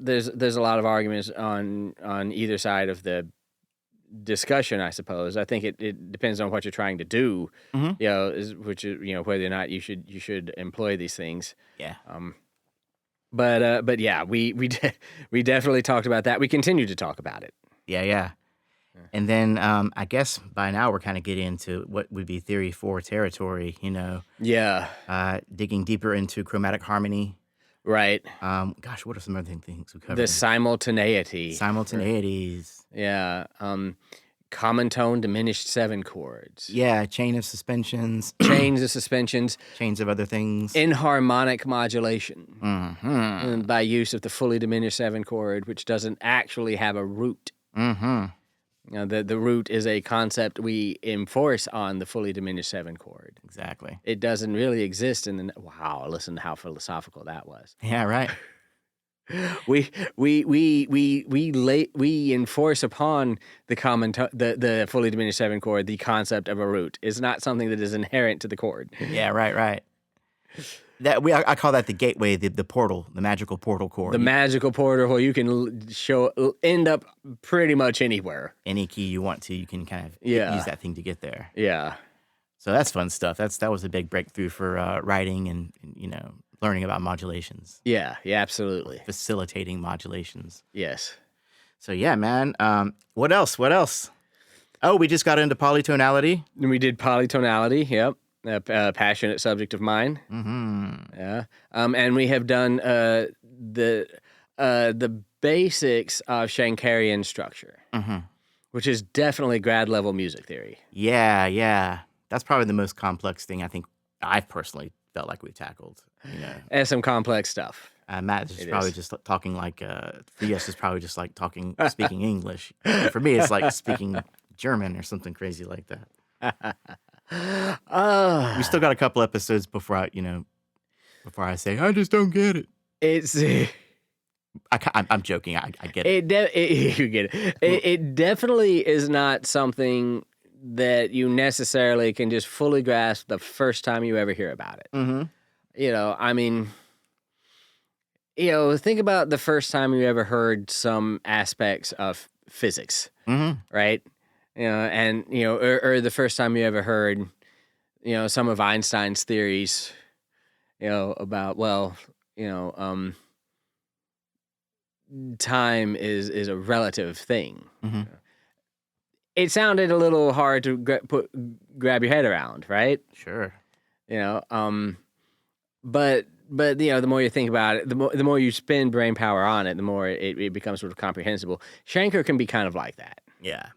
a lot of arguments on either side of the discussion, I suppose. I think it depends on what you're trying to do. Which is whether or not you should employ these things. Yeah. But yeah, we definitely talked about that. We continue to talk about it. Yeah. And then I guess by now we're kind of getting into what would be Theory 4 territory, Yeah. digging deeper into chromatic harmony. Right. Gosh, what are some other things we covered? The simultaneity. Simultaneities. Yeah. Common tone diminished 7 chords. Yeah, chain of suspensions, Chains of suspensions. chains of other things. Enharmonic modulation. And by use of the fully diminished 7 chord, which doesn't actually have a root. The root is a concept we enforce on the fully diminished 7 chord. Exactly. It doesn't really exist in the... Wow, listen to how philosophical that was. Yeah, right. We enforce upon the the fully diminished 7 chord the concept of a root. It's not something that is inherent to the chord. Yeah, right. I call that the gateway, the portal, the magical portal chord. The magical portal where you can end up pretty much anywhere. Any key you want to, you can kind of Yeah. use that thing to get there. Yeah. So that's fun stuff. That was a big breakthrough for writing and learning about modulations, Yeah. Yeah. Absolutely. facilitating modulations. Yes. So yeah, man. What else? Oh, we just got into polytonality. And we did polytonality. Yep. A passionate subject of mine. Mm-hmm. Yeah. And we have done the basics of Shankarian structure, Mm-hmm. which is definitely grad level music theory. Yeah. That's probably the most complex thing I think I've personally felt like we've tackled. And some complex stuff. Matt is It probably is. just talking like for you, it's probably just like speaking English. For me, it's like speaking German or something crazy like that. We still got a couple episodes before I say I just don't get it. It's I'm joking. I get it. you get it. It definitely is not something that you necessarily can just fully grasp the first time you ever hear about it. Mm-hmm. I mean, think about the first time you ever heard some aspects of physics, Mm-hmm. right? And or the first time you ever heard, some of Einstein's theories, about time is a relative thing. Mm-hmm. It sounded a little hard to grab your head around, right? Sure. But the more you think about it, the more you spend brain power on it, the more it becomes sort of comprehensible. Shankar can be kind of like that, Yeah.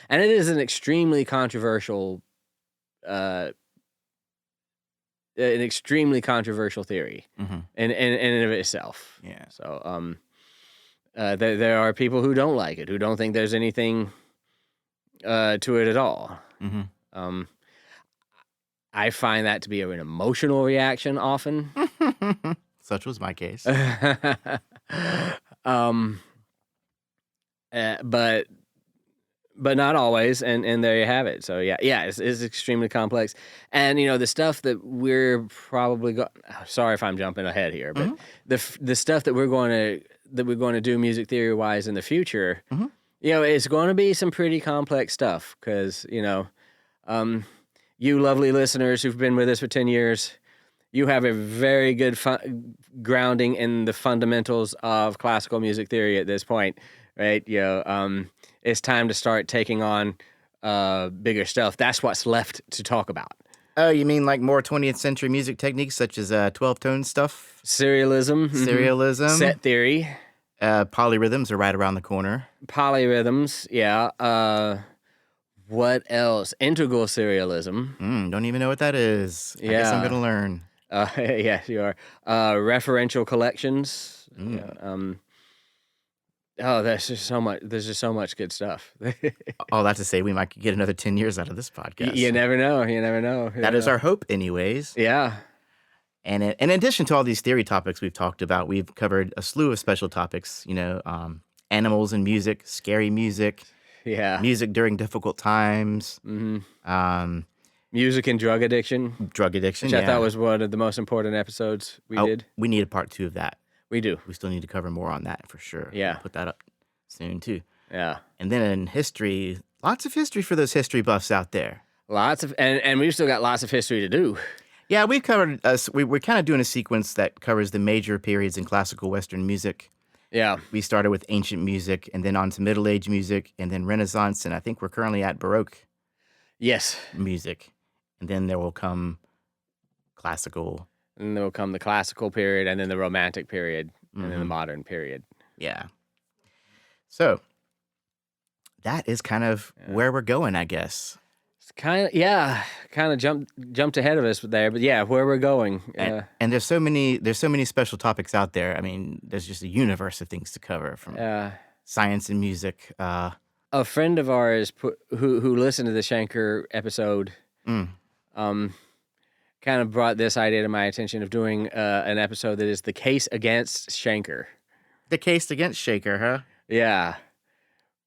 and it is an extremely controversial, theory, Mm-hmm. in and of itself. Yeah. So there are people who don't like it, who don't think there's anything to it at all. Mm-hmm. I find that to be an emotional reaction often. Such was my case. But not always, and there you have it. So yeah, it's extremely complex, and the stuff that we're probably sorry if I'm jumping ahead here, but the stuff that we're going to do music theory wise in the future, Mhm. It's going to be some pretty complex stuff because you lovely listeners who've been with us for 10 years, you have a very good grounding in the fundamentals of classical music theory at this point, right? It's time to start taking on bigger stuff. That's what's left to talk about. Oh, you mean like more 20th century music techniques such as 12-tone stuff? Serialism. Serialism. Set theory. Polyrhythms are right around the corner. Polyrhythms, yeah. What else? Integral serialism. Don't even know what that is. I guess I'm Yeah. going to learn. Yes, you are. Referential collections. There's just so much. There's just so much good stuff. All that to say, we might get another 10 years out of this podcast. You never know. You never know. That is our hope, anyways. Yeah. And in addition to all these theory topics we've talked about, we've covered a slew of special topics, animals and music, scary music, Yeah. music during difficult times, Music and drug addiction, drug addiction. which I thought was one of the most important episodes we did. We need a part 2 of that. We do. We still need to cover more on that for sure. Yeah. We'll put that up soon too. Yeah. And then in history, lots of history for those history buffs out there. Lots of, and we've still got lots of history to do. Yeah, we've covered, we're kind of doing a sequence that covers the major periods in classical Western music. Yeah. We started with ancient music and then on to Middle Age music and then Renaissance. And I think we're currently at Baroque Yes. music. And then there will come classical. And then will come the classical period, and then the romantic period, and then the modern period. Yeah. So that is kind of where we're going, I guess. It's kind of jumped ahead of us there, but yeah, where we're going. And there's so many special topics out there. I mean, there's just a universe of things to cover from science and music. A friend of ours who listened to the Shankar episode, kind of brought this idea to my attention of doing an episode that is the case against Shankar. the case against Shaker, huh? Yeah.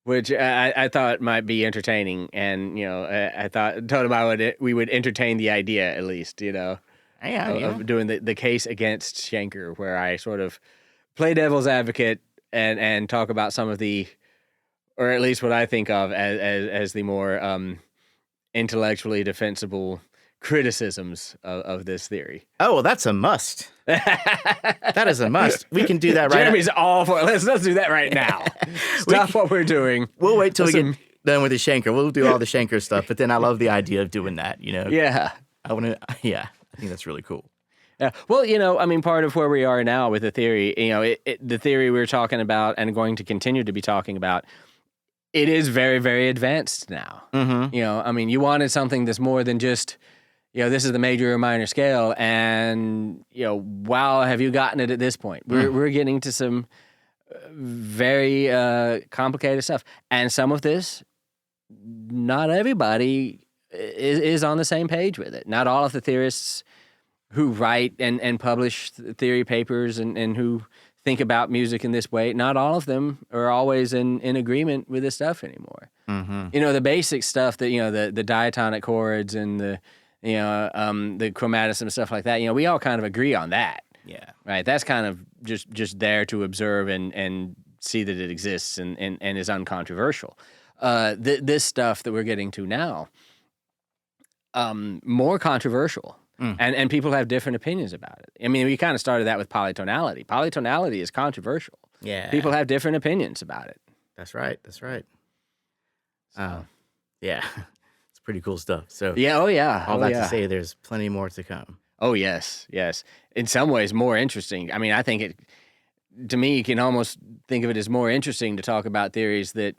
Which I thought might be entertaining. And, I told him we would entertain the idea at least, Yeah, of doing the case against Shanker, where I sort of play devil's advocate and talk about some of the, or at least what I think of as the more intellectually defensible criticisms of this theory. Oh, well, that's a must. That is a must. We can do that right Jeremy's all for it. Let's do that right now. Stop what we're doing. We'll wait till we get done with the Shanker. We'll do all the Shanker stuff, but then I love the idea of doing that, Yeah. I think that's really cool. Yeah. Well, part of where we are now with the theory, the theory we're talking about and going to continue to be talking about, it is very, very advanced now. Mm-hmm. You wanted something that's more than just, this is the major or minor scale, and, wow, have you gotten it at this point? We're getting to some very complicated stuff. And some of this, not everybody is on the same page with it. Not all of the theorists who write and publish theory papers and who think about music in this way, not all of them are always in agreement with this stuff anymore. Mm-hmm. The basic stuff that, the diatonic chords and the chromatism and stuff like that, we all kind of agree on that. Yeah. Right? That's kind of just there to observe and see that it exists and is uncontroversial. This stuff that we're getting to now, more controversial. And people have different opinions about it. We kind of started that with polytonality. Polytonality is controversial. Yeah. People have different opinions about it. That's right. Yeah. It's pretty cool stuff. So Yeah, oh yeah. all that to say there's plenty more to come. Oh yes. In some ways more interesting. I think to me, you can almost think of it as more interesting to talk about theories that,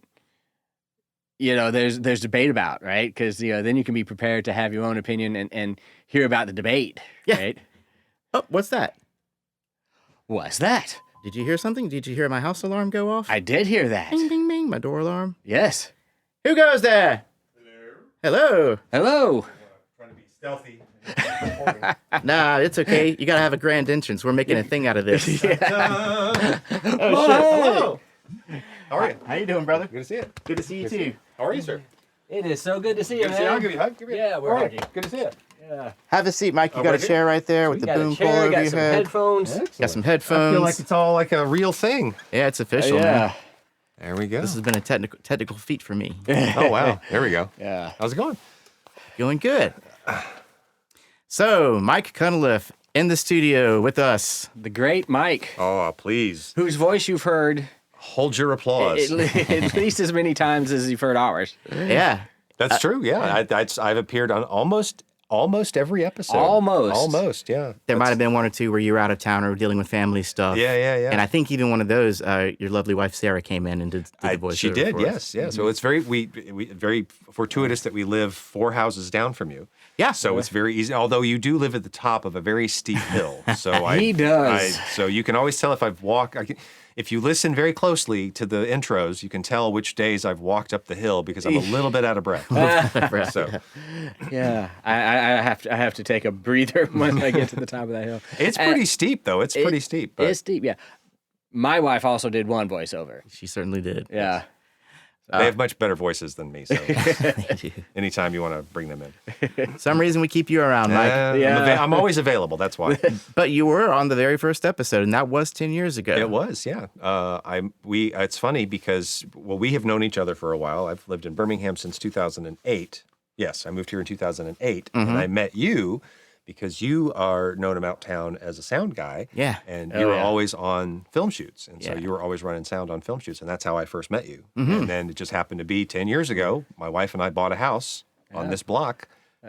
there's debate about, right? Because, then you can be prepared to have your own opinion and hear about the debate, Yeah. right? Oh, what's that? What's that? Did you hear something? Did you hear my house alarm go off? I did hear that. Bing, bing, bing, my door alarm. Yes. Who goes there? Hello. Hello. Trying to be stealthy. Nah, it's okay. You gotta have a grand entrance. We're making a thing out of this. Oh, Hello. How are you? How you doing, brother? Good to see you. Good to see you too. How are you, sir? It is so good to see you, Good to see you. I'll give you a hug. Yeah, we're hugging. Good to see you. Yeah. Have a seat, Mike. You got right a here? chair right there with the Got boom a pole chair, over got your some head. headphones. Got some I headphones. feel like it's all like a real thing. Yeah, it's official. Man. Yeah. There we go. This has been a technical feat for me. Oh, wow. There we go. Yeah. How's it going? Going good. So, Mike Cunliffe in the studio with us. The great Mike, Oh, please. whose voice you've heard Hold your applause. at least as many times as you've heard ours. Yeah. That's true. Yeah. I've appeared on almost every episode. Almost, yeah. There might have been one or two where you were out of town or were dealing with family stuff. Yeah. And I think even one of those, your lovely wife Sarah came in and did the voice. She did, yes. Mm-hmm. So it's very very fortuitous that we live 4 houses down from you. Yeah. So it's very easy. Although you do live at the top of a very steep hill, so He does. So you can always tell if I've walked. If you listen very closely to the intros, you can tell which days I've walked up the hill because I'm a little bit out of breath. So Yeah, I have to take a breather when I get to the top of that hill. it's pretty steep, though. It's pretty steep. But It's steep, yeah. My wife also did one voiceover. She certainly did. Yeah. they have much better voices than me. So They do. anytime you want to bring them in, Some reason we keep you around, Mike. Yeah. I'm always available. That's why. But you were on the very first episode, and that was 10 years ago. It was, yeah. It's funny because we have known each other for a while. I've lived in Birmingham since 2008. Yes, I moved here in 2008, and I met you because you are known about town as a sound guy. Yeah. And you were yeah. always on film shoots, and so Yeah. you were always running sound on film shoots, and that's how I first met you. And then it just happened to be 10 years ago. My wife and I bought a house on this block,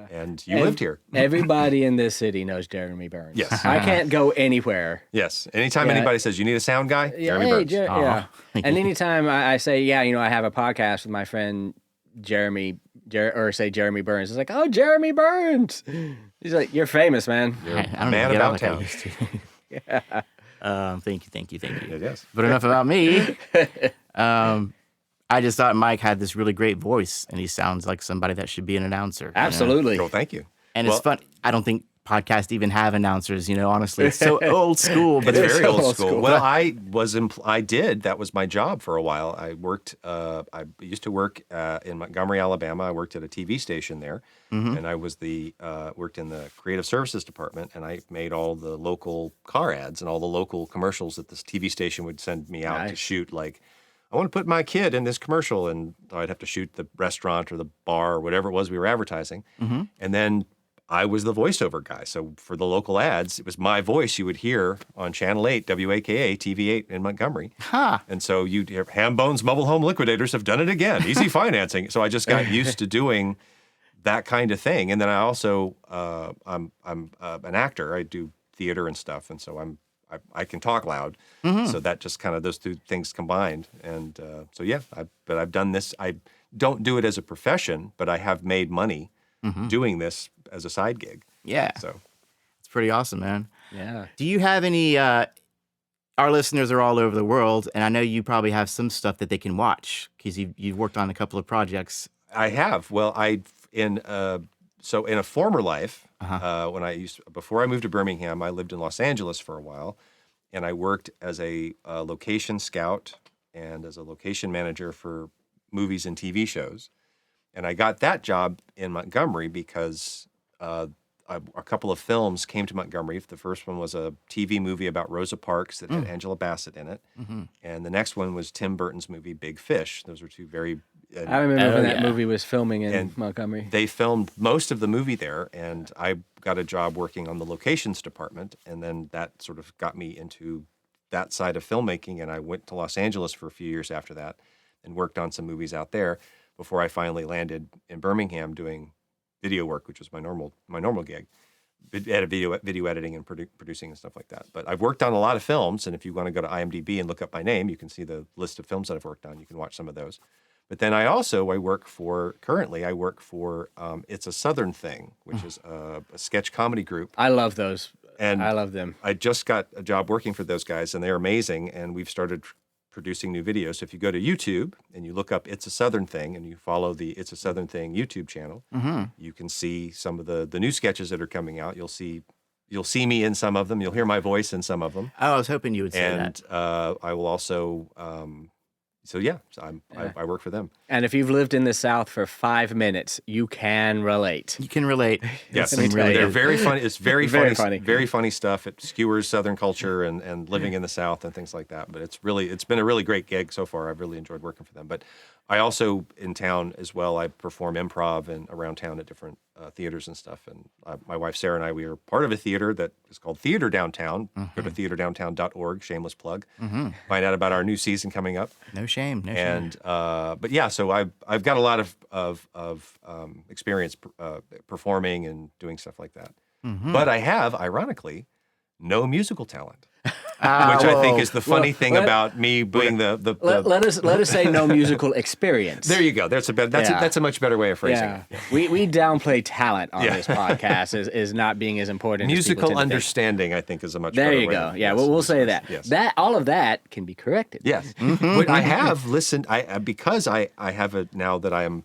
and you lived here. Everybody in this city knows Jeremy Burns. Yes. I can't go anywhere. Yes. Anytime Yeah. anybody says you need a sound guy, Jeremy Hey, Burns. yeah. And anytime I say, I have a podcast with my friend Jeremy, or say Jeremy Burns, it's like, oh, Jeremy Burns. He's like, you're famous, man. You're I a don't man even get out about like I town. used to. Thank you. Yes. But enough about me. I just thought Mike had this really great voice, and he sounds like somebody that should be an announcer. you know? Absolutely. Well, thank you. And Well- it's fun. I don't think podcasts even have announcers. Honestly, it's so old school, but It's very so old old school. school. Well, that was my job for a while. I used to work in Montgomery, Alabama. I worked at a TV station there, and I was worked in the creative services department, and I made all the local car ads and all the local commercials that this TV station would send me out to Nice. shoot. Like, I want to put my kid in this commercial, and I'd have to shoot the restaurant or the bar or whatever it was we were advertising, and then I was the voiceover guy. So for the local ads, it was my voice you would hear on Channel 8, WAKA, TV8 in Montgomery. Huh. And so you'd hear, Ham Bones Mobile Home Liquidators have done it again. Easy financing. So I just got used to doing that kind of thing. And then I also, I'm an actor. I do theater and stuff. And so I can talk loud. So that just kind of those two things combined. And so, yeah, but I've done this. I don't do it as a profession, but I have made money doing this as a side gig. Yeah, So it's pretty awesome, man. Yeah. Do you have any? Our listeners are all over the world, and I know you probably have some stuff that they can watch because you've worked on a couple of projects. I have. Well, in a former life, before I moved to Birmingham, I lived in Los Angeles for a while, and I worked as a location scout and as a location manager for movies and TV shows. And I got that job in Montgomery because a couple of films came to Montgomery. The first one was a TV movie about Rosa Parks that had Angela Bassett in it. And the next one was Tim Burton's movie Big Fish. Those were two very... I remember when that yeah. movie was filming in And Montgomery. They filmed most of the movie there, and I got a job working on the locations department, and then that sort of got me into that side of filmmaking, and I went to Los Angeles for a few years after that and worked on some movies out there before I finally landed in Birmingham doing video work, which was my normal gig, video editing and producing and stuff like that. But I've worked on a lot of films, and if you want to go to IMDb and look up my name, you can see the list of films that I've worked on. You can watch some of those. But then currently I work for It's a Southern Thing, which is a sketch comedy group. I love those. And I love them. I just got a job working for those guys, and they're amazing. And we've started producing new videos. So if you go to YouTube and you look up It's a Southern Thing and you follow the It's a Southern Thing YouTube channel, you can see some of the new sketches that are coming out. You'll see me in some of them. You'll hear my voice in some of them. Oh, I was hoping you would say that. And I will also... I work for them. And if you've lived in the South for 5 minutes, you can relate. You can relate. Yes, Let me tell they're you. very funny. It's very, Very funny, funny. very funny stuff. It skewers Southern culture and living in the South and things like that. But it's been a really great gig so far. I've really enjoyed working for them. But I also, in town as well, I perform improv and around town at different theaters and stuff. And my wife Sarah and I, we are part of a theater that is called Theater Downtown. Go to theaterdowntown.org. Shameless plug. Find out about our new season coming up. No shame. No shame. And but yeah, so I've got a lot of experience performing and doing stuff like that. But I have, ironically, no musical talent, which I think is the funny thing let- about me being the Let us say no musical experience. There you go. That's a much better way of phrasing Yeah, it. we downplay talent on Yeah. this podcast is not being as important. as people Musical tend to think. understanding, I think, is a much There better you way. go. of- Yeah, yes, we'll say that. Yes. That all of that can be corrected. Yes. But I have listened. Because I have it now that I am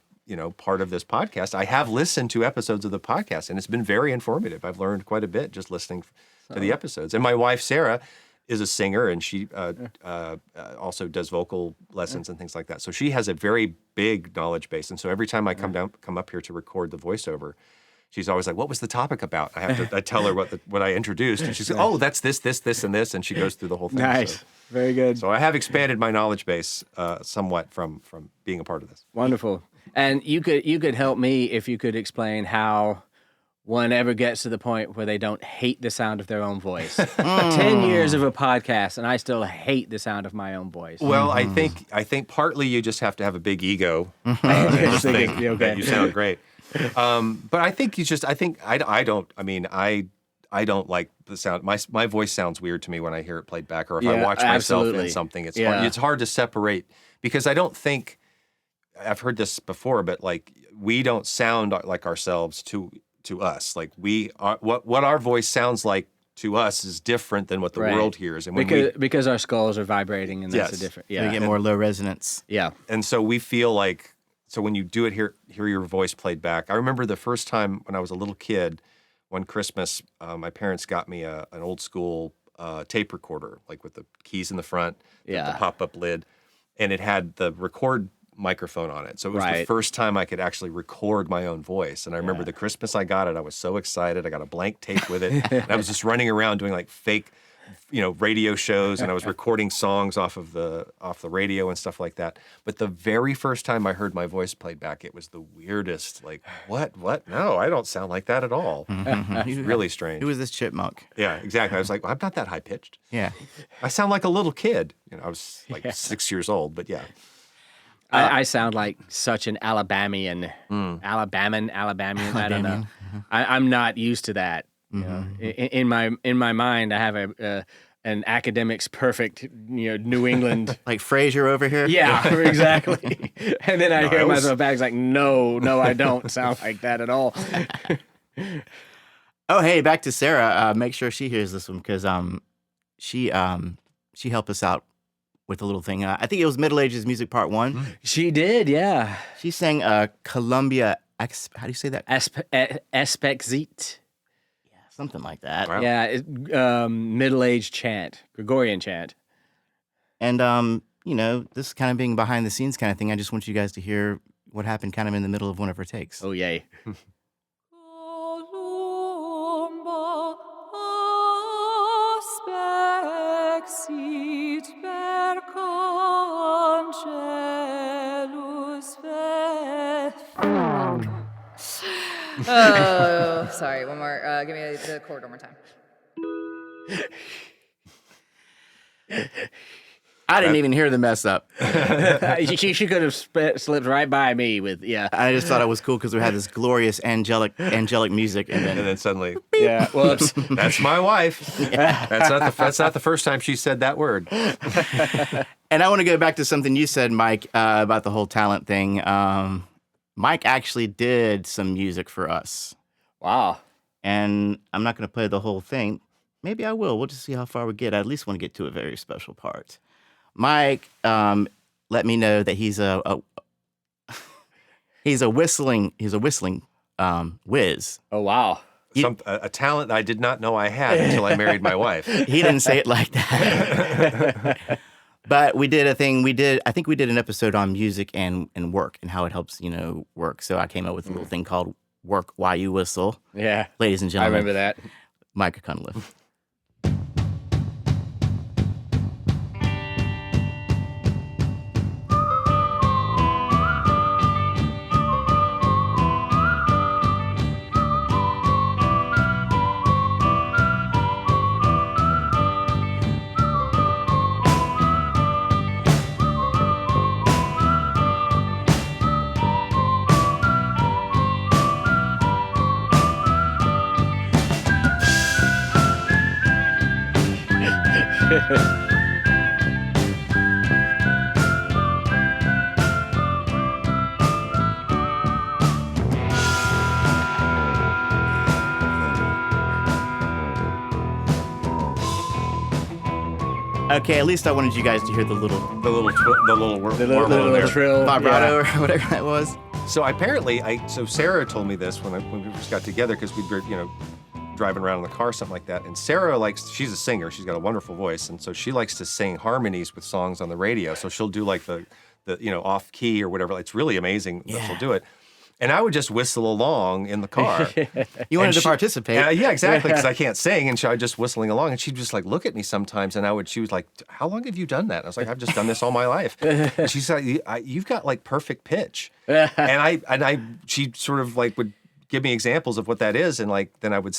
part of this podcast. I have listened to episodes of the podcast, and it's been very informative. I've learned quite a bit just listening to the episodes. And my wife Sarah is a singer, and she also does vocal lessons and things like that. So she has a very big knowledge base. And so every time I come up here to record the voiceover, she's always like, "What was the topic about?" I tell her what I introduced, and she's like, "Oh, that's this, and this," and she goes through the whole thing. Nice. Very good. So I have expanded my knowledge base somewhat from being a part of this. Wonderful. And you could help me if you could explain how one ever gets to the point where they don't hate the sound of their own voice. 10 years of a podcast, and I still hate the sound of my own voice. Well, I think partly you just have to have a big ego and just Think think it'd be okay. that you sound great. But I think I don't like the sound. My voice sounds weird to me when I hear it played back, or if I Yeah, watch myself absolutely. in something. It's Yeah. hard to separate because I don't think I've heard this before, but like we don't sound like ourselves to us. Like we are what our voice sounds like to us is different than what the Right. world hears, and when because our skulls are vibrating, and that's Yes. a different. So Yeah. you get more low resonance. Yeah. and so we feel like when you do it, hear your voice played back. I remember the first time when I was a little kid one Christmas, my parents got me an old school tape recorder, like with the keys in the front, the Yeah. pop-up lid, and it had the record microphone on it. So it was the Right. first time I could actually record my own voice. And I remember the Christmas I got it, I was so excited. I got a blank tape with it. And I was just running around doing like fake, radio shows, and I was recording songs off the radio and stuff like that. But the very first time I heard my voice played back, it was the weirdest. Like, what? No, I don't sound like that at all. It's really strange. Who is this chipmunk? Yeah, exactly. I was like, well, I'm not that high pitched. Yeah. I sound like a little kid. I was like 6 years old, but yeah. I sound like such an Alabamian. Alabamian. I don't know. I'm not used to that. You know, in my mind, I have an academic's perfect, New England. Like Frasier over here? Yeah, exactly. And then I hear it was- myself back, it's like, no, I don't sound like that at all. Oh, hey, back to Sarah. Make sure she hears this one because she helped us out with a little thing. I think it was Middle Ages Music Part 1. She did, yeah. She sang Columbia, how do you say that? Aspexite. Something like that. Wow. Yeah, middle-aged chant, Gregorian chant. And, this kind of being behind the scenes kind of thing, I just want you guys to hear what happened kind of in the middle of one of her takes. Oh, yay. Columba aspexit per congelus Oh, sorry. One more. Give me the chord one more time. I didn't even hear the mess up. She could have slipped right by me with, I just thought it was cool because we had this glorious angelic music, and And then then suddenly, Yeah, whoops. that's my wife. That's not the first time she said that word. and I want to go back to something you said, Mike, about the whole talent thing. Mike actually did some music for us, Wow. and I'm not going to play the whole thing. Maybe I will. We'll just see how far we get. I at least want to get to a very special part. Mike let me know that he's a whistling whiz. Oh, wow. A talent I did not know I had until I married my wife. He didn't say it like that. But we did a thing. I think we did an episode on music and work and how it helps, work. So I came up with a little thing called Work While You Whistle. Yeah. Ladies and I gentlemen, remember that. Micah Cunliffe. Okay, at least I wanted you guys to hear the little The little Little there. trill. vibrato or whatever that was. So apparently, so Sarah told me this when we first got together because we were, driving around in the car, something like that. And Sarah she's a singer. She's got a wonderful voice, and so she likes to sing harmonies with songs on the radio. So she'll do like the off key or whatever. It's really amazing that she'll do it. And I would just whistle along in the car. You wanted And to she- participate. Yeah, exactly, because I can't sing, and so I was just whistling along, and she'd just like look at me sometimes, and she was like, "How long have you done that?" And I was like, "I've just done this all my life." And she's like, "You've got like perfect pitch," she sort of like would give me examples of what that is, and like then I would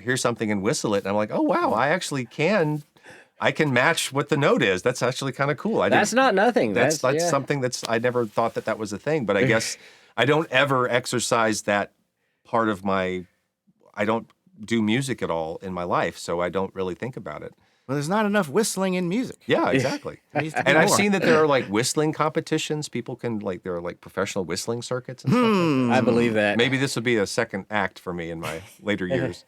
hear something and whistle it, and I'm like, "Oh wow, I can match what the note is. That's actually kind of cool." That's not nothing. That's yeah. something I never thought that was a thing, but I guess I don't ever exercise that part of I don't do music at all in my life, so I don't really think about it. Well, there's not enough whistling in music. Yeah, exactly. There needs to be And I've more. seen that there are like whistling competitions. People can there are like professional whistling circuits and stuff like that. I believe that. Maybe this would be a second act for me in my later years.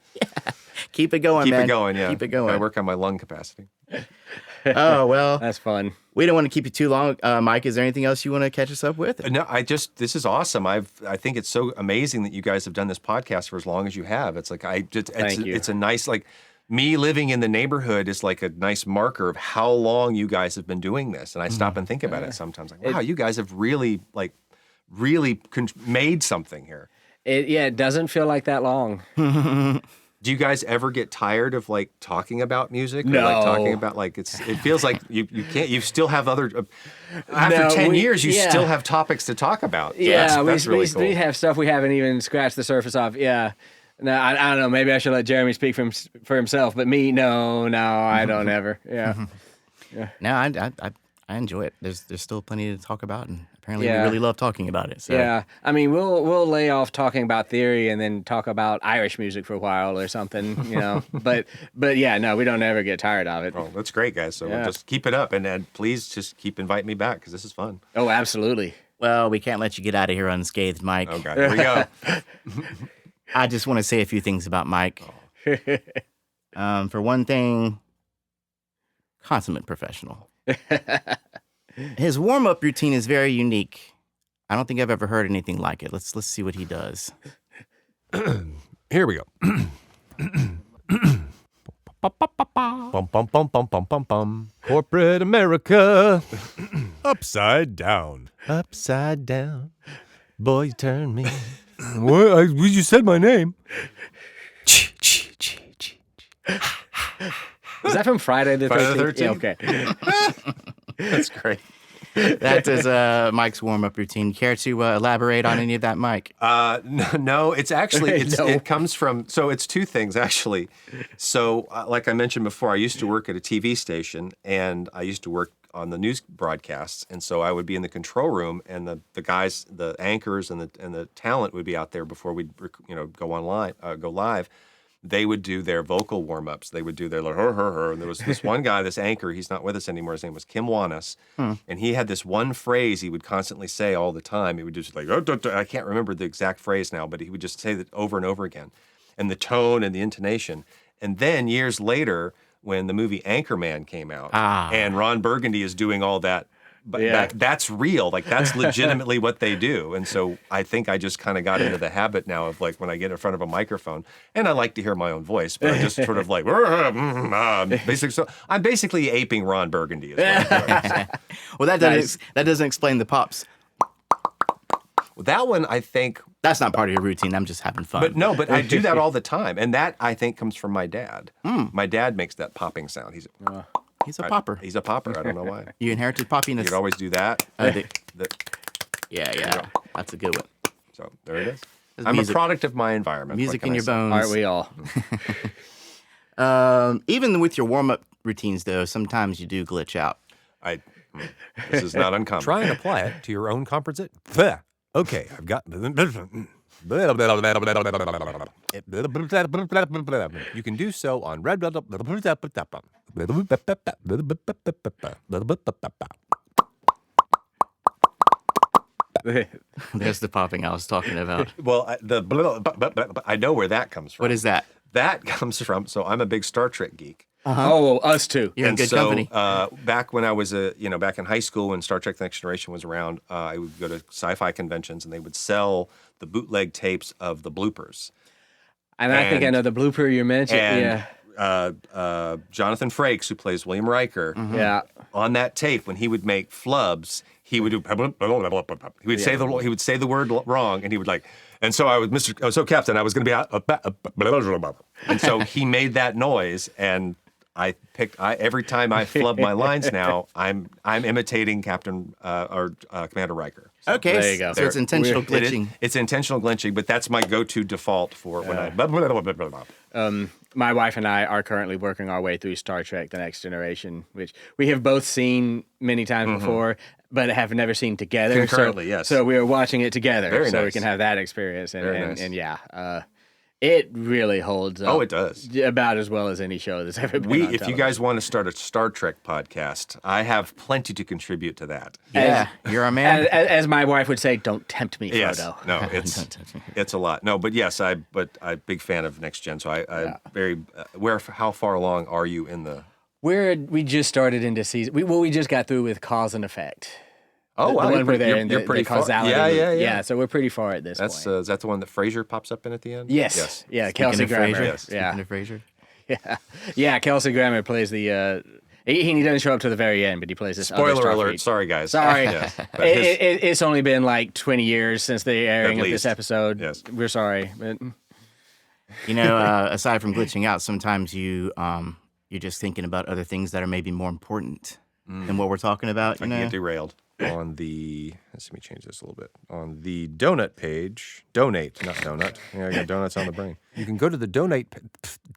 Keep it going, Keep man. it going, yeah. Keep it going. I work on my lung capacity. Oh, well, That's fun. we don't want to keep you too long. Mike, is there anything else you want to catch us up with? No, this is awesome. I think it's so amazing that you guys have done this podcast for as long as you have. It's like Thank you. It's a nice, like, me living in the neighborhood is like a nice marker of how long you guys have been doing this. And I stop and think about it sometimes. Like, wow, you guys have really made something here. It doesn't feel like that long. Do you guys ever get tired of like talking about music? Or, No. like talking about like it feels like you can't. You still have other after No, 10 we- years. You yeah. still have topics to talk about. So Yeah, that's really cool. we have stuff we haven't even scratched the surface of. Yeah. No, I don't know. Maybe I should let Jeremy speak for himself, but me, no, I don't ever. Yeah. No, I enjoy it. There's still plenty to talk about, and apparently Yeah. we really love talking about it. So. Yeah, I mean, we'll lay off talking about theory and then talk about Irish music for a while or something, you know. but yeah, no, we don't ever get tired of it. Oh, that's great, guys. So Yeah. just keep it up, and please just keep inviting me back because this is fun. Oh, absolutely. Well, we can't let you get out of here unscathed, Mike. Oh God, here we go. I just want to say a few things about Mike. For one thing, consummate professional. His warm-up routine is very unique. I don't think I've ever heard anything like it. Let's see what he does. Here we go. Bum, bum, bum, bum, bum, bum, bum. Corporate America. Upside down. Upside down. Boy, you turn me. What? You said my name. Is that from Friday the 13th? Friday the 13th? Yeah, okay. That's great. That is Mike's warm-up routine. Care to elaborate on any of that, Mike? No, it's actually No. it comes from. So it's two things actually. So like I mentioned before, I used to work at a TV station, and I used to work on the news broadcasts, and so I would be in the control room, and the guys, the anchors, and the talent would be out there before we'd go online, go live. They would do their vocal warm-ups. They would do their like, her. And there was this one guy, this anchor, he's not with us anymore. His name was Kim Wanis. And he had this one phrase he would constantly say all the time. He would just like, I can't remember the exact phrase now, but he would just say that over and over again. And the tone and the intonation. And then years later, when the movie Anchorman came out, and Ron Burgundy is doing all that, but Yeah. that's real. Like, that's legitimately what they do. And so I think I just kind of got into the habit now of like when I get in front of a microphone, and I like to hear my own voice, but I just sort of like, basically, so I'm basically aping Ron Burgundy. Is what I'm doing. Well, that doesn't explain the pops. That one, I think, That's not part of your routine. I'm just having fun. but I do that all the time. And that, I think, comes from my dad. My dad makes that popping sound. He's He's a popper. He's a popper. I don't know why. You inherited poppiness. You could always do that. The- The- yeah. That's a good one. so there it is. There's I'm music- a product of my environment. Music What can in I your say? bones. Aren't we all? Even with your warm-up routines, though, sometimes you do glitch out. This is not uncommon. Try and apply it to your own comprehension. Okay, I've got. You can do so on Red. There's the popping I was talking about. Well, I know where that comes from. What is that? That comes from. So I'm a big Star Trek geek. Oh, us too. You're in good so, company. Back when I was back in high school when Star Trek: The Next Generation was around, I would go to sci-fi conventions and they would sell the bootleg tapes of the bloopers. And I think I And- know the blooper you mentioned. And Yeah. Jonathan Frakes, who plays William Riker, Yeah. on that tape when he would make flubs, he would do he would say the word wrong, and he would like. And so I was Captain, I was going to be and so he made that noise, and every time I flub my lines now, I'm imitating Captain or Commander Riker. So Okay, there you go. so it's intentional it is- glitching. it's intentional glitching, but that's my go-to default for when I. My wife and I are currently working our way through Star Trek: The Next Generation, which we have both seen many times before, but have never seen together. Concurrently, yes. So we are watching it together, Very so we nice. can have that experience. And, Very and, nice. and yeah, it really holds up. Oh, it does. About as well as any show that's ever been on If you television. guys want to start a Star Trek podcast, I have plenty to contribute to that. Yeah, you're a man. As my wife would say, don't tempt me, Yes, Frodo. no, it's a lot. No, but yes, I'm big fan of Next Gen. So I very how far along are you in the? We just started into season. We just got through with cause and effect. Oh, The wow. one You're where pretty, they're you're, in you're the pretty far. causality. Yeah. So we're pretty far at this That's point. is that the one that Frasier pops up in at the end? Yes. Yeah. Speaking Kelsey of Grammer. Frasier, Yes. Yeah. Speaking of Frasier. Yeah. Yeah. Kelsey Grammer plays the. He doesn't show up to the very end, but he plays this. other Spoiler Starfleet. alert. Sorry, guys. Sorry. Yes. But his- It's only been like 20 years since the airing At of this least. episode. Yes. We're sorry. But You know, aside from glitching out, sometimes you're just thinking about other things that are maybe more important than what we're talking about. I You can know, get derailed on the. Let me change this a little bit. On the donut page, donate, not donut. Yeah, I got donuts on the brain. You can go to the donate.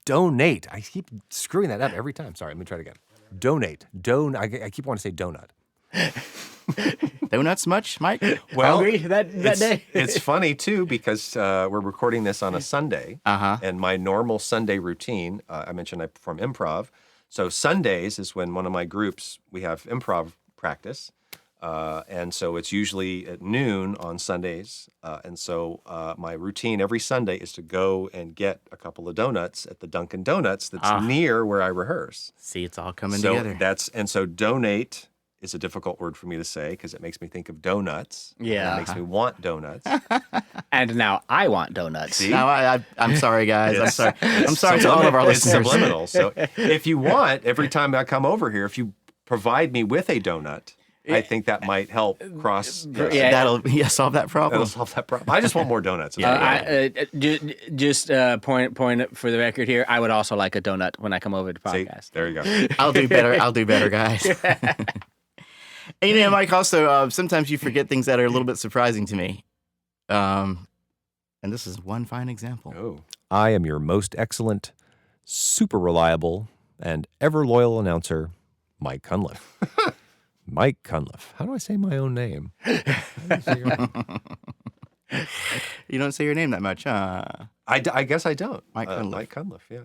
Donate. I keep screwing that up every time. Sorry, let me try it again. Donate. I keep wanting to say donut. donuts much, Mike? Well, hungry that day. it's funny too because we're recording this on a Sunday, and my normal Sunday routine. I mentioned I perform improv, so Sundays is when one of my groups we have improv practice, and so it's usually at noon on Sundays, and so my routine every Sunday is to go and get a couple of donuts at the Dunkin' Donuts that's near where I rehearse. See, it's all coming So together. so donate is a difficult word for me to say because it makes me think of donuts. and Yeah. it makes me want donuts. And now I want donuts. See? No, I'm sorry, guys. I'm sorry. I'm sorry to all of our It's listeners. subliminal. So if you want, every time I come over here, if you provide me with a donut, I think that might help cross. Yeah. That'll solve that problem. That'll solve that problem. I just want more donuts. Just point for the record here. I would also like a donut when I come over to See, podcast. there you go. I'll do better, guys. And you know, Mike, also, sometimes you forget things that are a little bit surprising to me. And this is one fine example. Oh, I am your most excellent, super reliable, and ever loyal announcer, Mike Cunliffe. Mike Cunliffe. How do I say my own name? You don't say your name that much, huh? I guess I don't. Mike Cunliffe. Mike Cunliffe, yeah.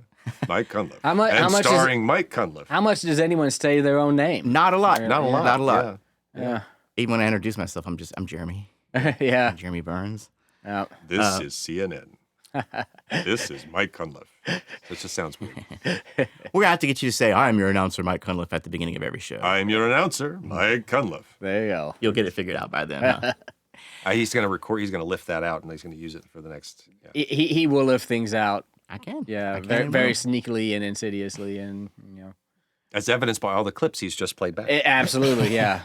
Mike Cunliffe. How much is- starring Mike Cunliffe. How much does anyone say their own name? Not a lot. Not a lot. Not a lot. Yeah. Even when I introduce myself, I'm Jeremy. Yeah. Jeremy Burns. Yeah. This is CNN. This is Mike Cunliffe. This just sounds weird. We're gonna have to get you to say, "I'm your announcer, Mike Cunliffe," at the beginning of every show. I'm your announcer, Mike Cunliffe. There you go. You'll get it figured out by then. Huh? He's going to record. He's going to lift that out, and he's going to use it for the next. Yeah. He will lift things out. I can. Yeah. I can Very, and very will. sneakily and insidiously, and As evidenced by all the clips he's just played back. absolutely, yeah.